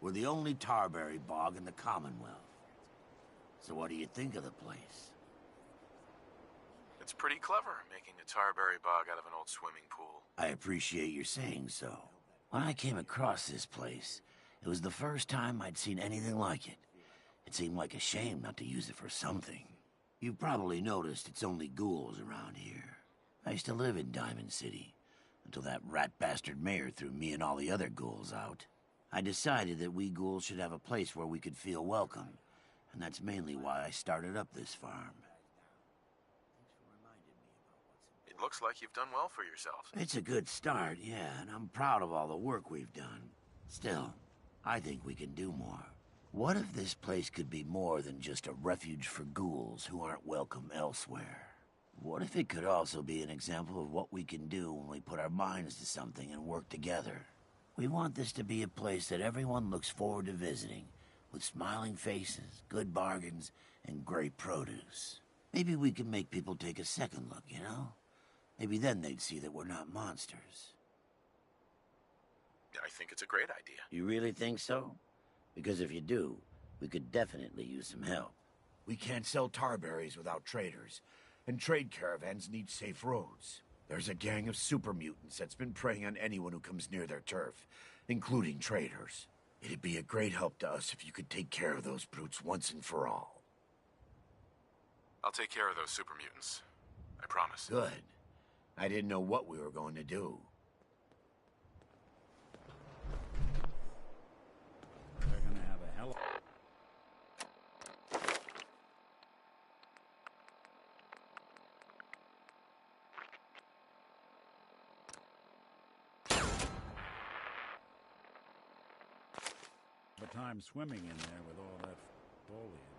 We're the only tarberry bog in the Commonwealth. So what do you think of the place? It's pretty clever, making a tarberry bog out of an old swimming pool. I appreciate your saying so. When I came across this place, it was the first time I'd seen anything like it. It seemed like a shame not to use it for something. You've probably noticed it's only ghouls around here. I used to live in Diamond City, until that rat bastard mayor threw me and all the other ghouls out. I decided that we ghouls should have a place where we could feel welcome, and that's mainly why I started up this farm. It looks like you've done well for yourself. It's a good start, yeah, and I'm proud of all the work we've done. Still, I think we can do more. What if this place could be more than just a refuge for ghouls who aren't welcome elsewhere? What if it could also be an example of what we can do when we put our minds to something and work together? We want this to be a place that everyone looks forward to visiting, with smiling faces, good bargains, and great produce. Maybe we can make people take a second look, you know? Maybe then they'd see that we're not monsters. I think it's a great idea. You really think so? Because if you do, we could definitely use some help. We can't sell tarberries without traders, and trade caravans need safe roads. There's a gang of super mutants that's been preying on anyone who comes near their turf, including traders. It'd be a great help to us if you could take care of those brutes once and for all. I'll take care of those super mutants. I promise. Good. I didn't know what we were going to do. They're gonna have a hell of... a time swimming in there with all that foliage.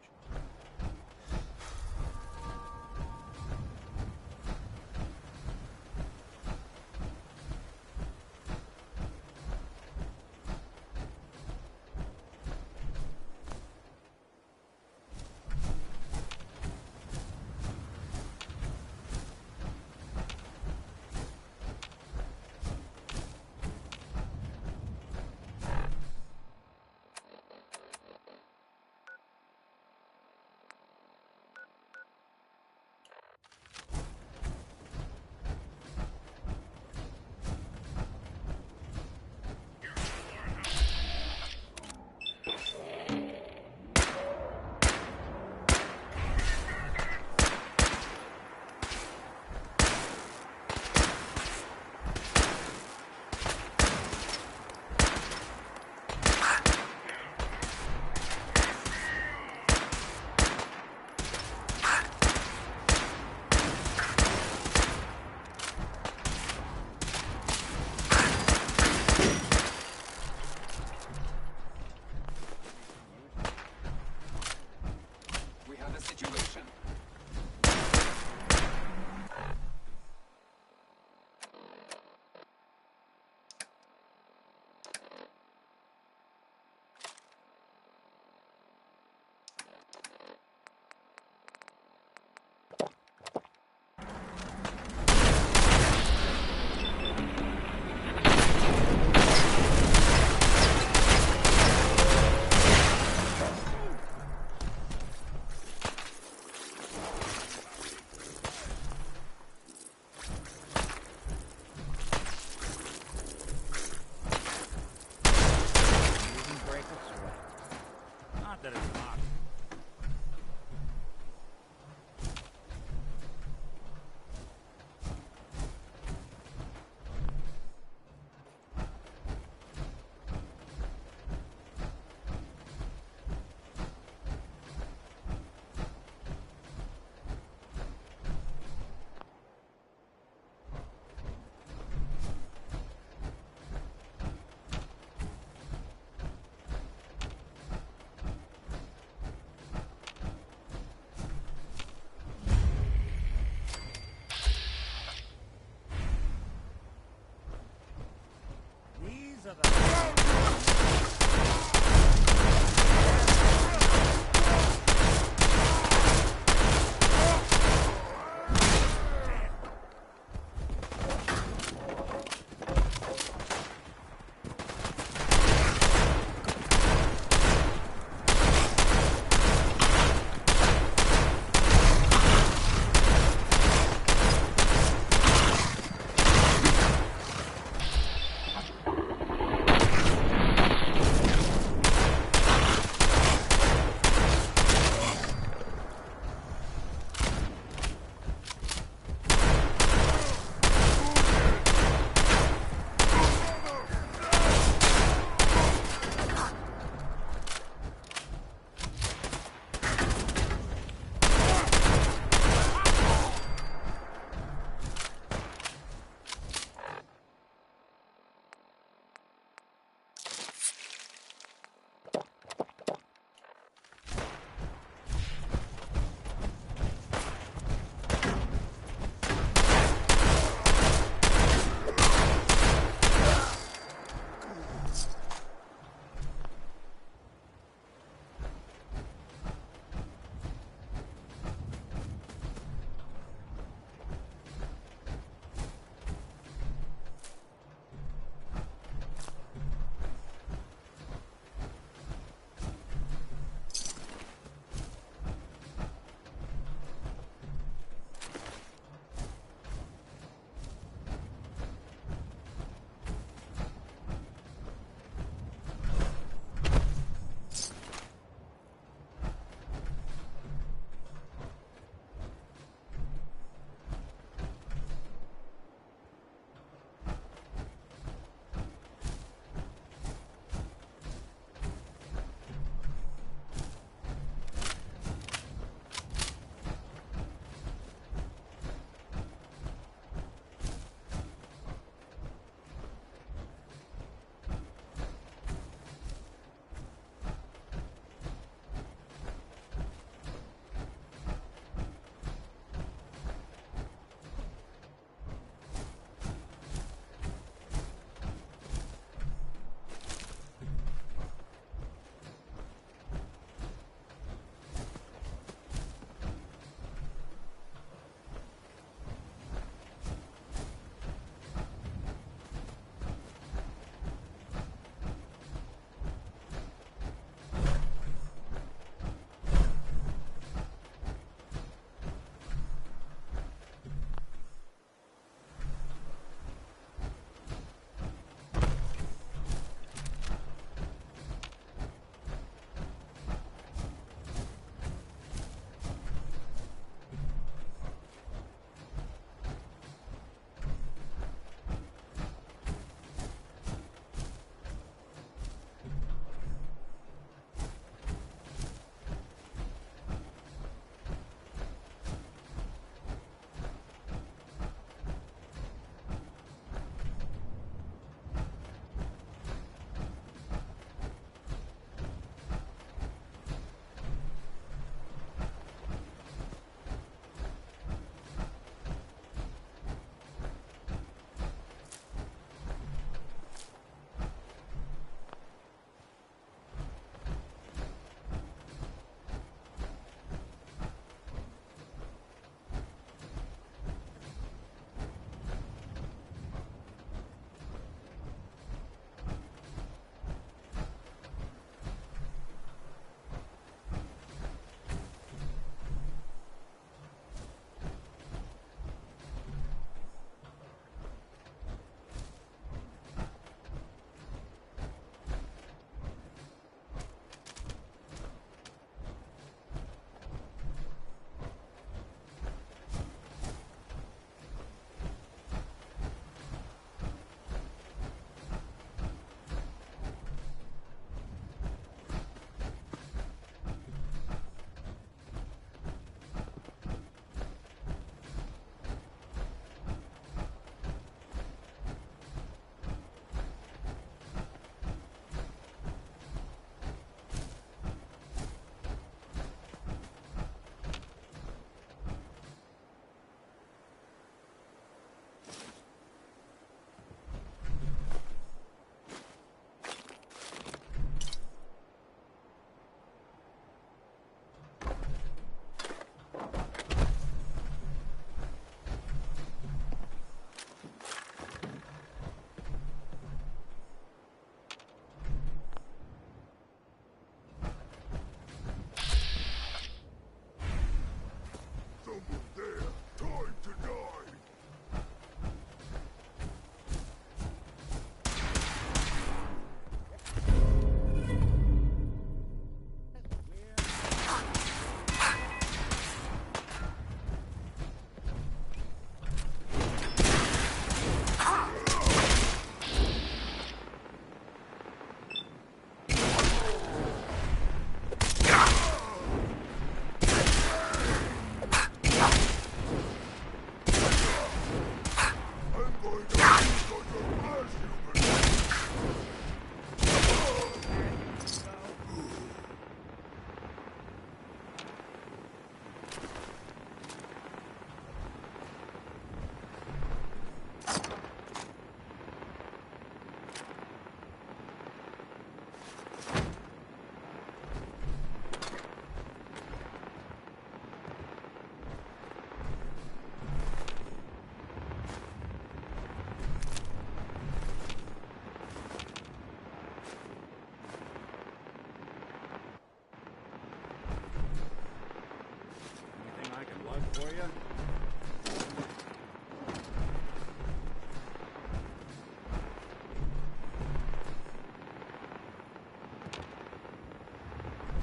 for you?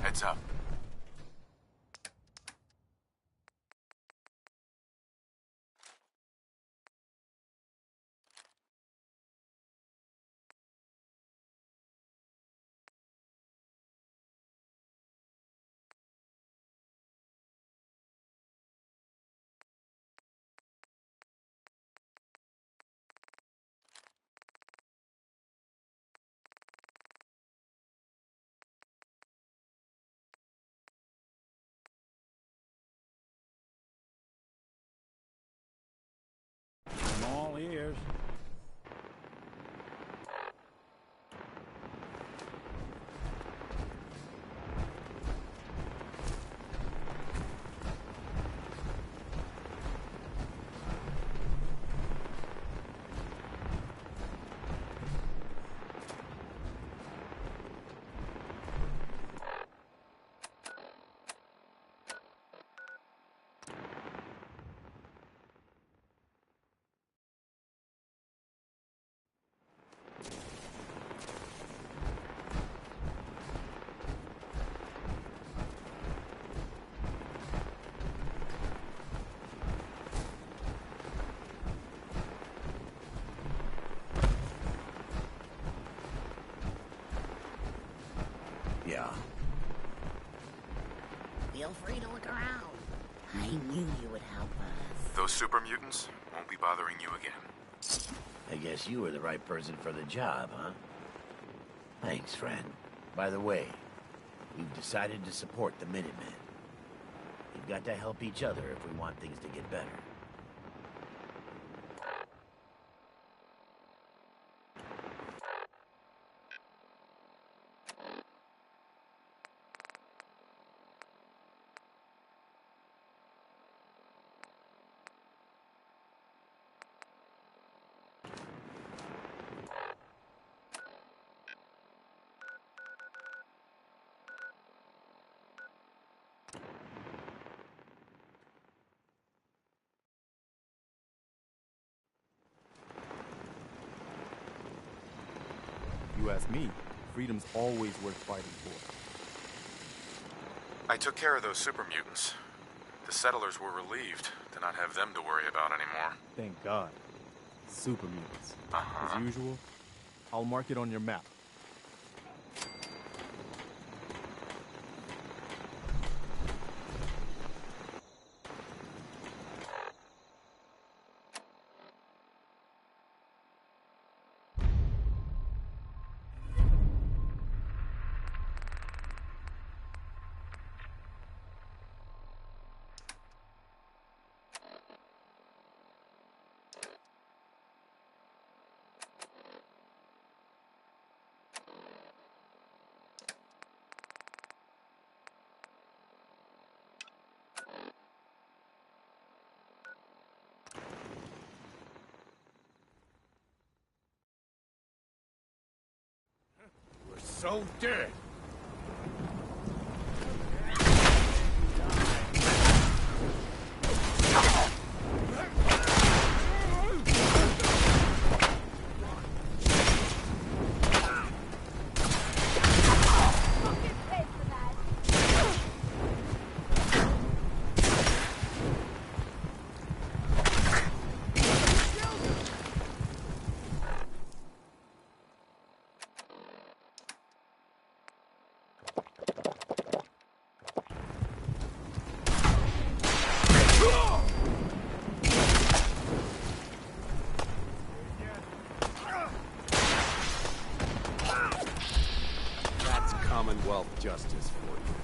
Heads up. I'm all ears. Yeah. Feel free to look around. I knew you would help us. Those super mutants won't be bothering you again. I guess you were the right person for the job, huh? Thanks, friend. By the way, we've decided to support the Minutemen. We've got to help each other if we want things to get better. You ask me, freedom's always worth fighting for. I took care of those super mutants. The settlers were relieved to not have them to worry about anymore. Thank God. Super mutants. Uh-huh. As usual, I'll mark it on your map. So dead. Commonwealth justice for you.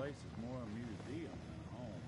place is more a museum than a home.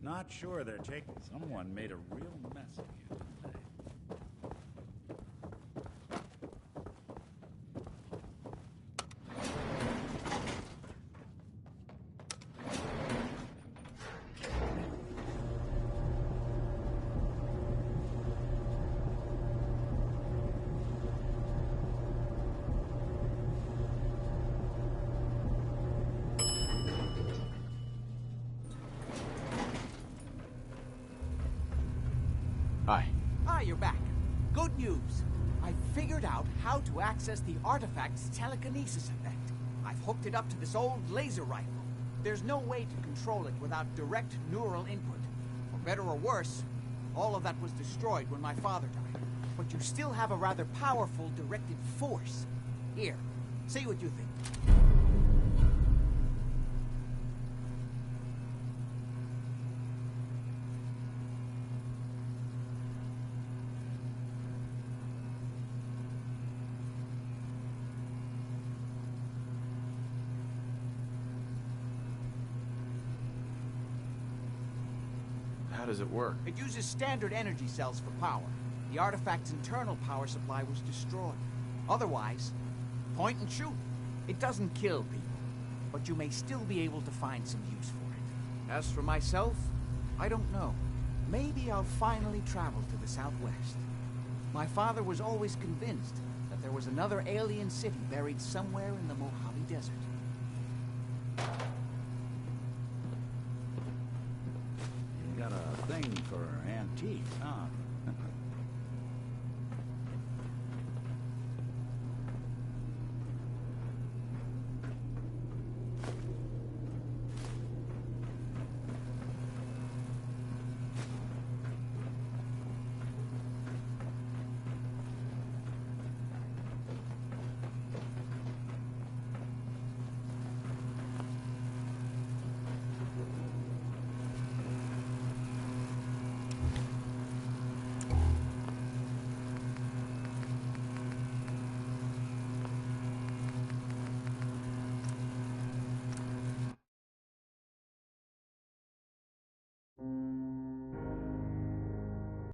Not sure they're taking. Someone made a real mess of you today. Hi. Ah, you're back. Good news. I've figured out how to access the artifact's telekinesis effect. I've hooked it up to this old laser rifle. There's no way to control it without direct neural input. For better or worse, all of that was destroyed when my father died. But you still have a rather powerful directed force. Here, see what you think. How does it work? It uses standard energy cells for power. The artifact's internal power supply was destroyed. Otherwise, point and shoot. It doesn't kill people, but you may still be able to find some use for it. As for myself, I don't know. Maybe I'll finally travel to the Southwest. My father was always convinced that there was another alien city buried somewhere in the Mojave Desert. You got a thing for antiques, huh?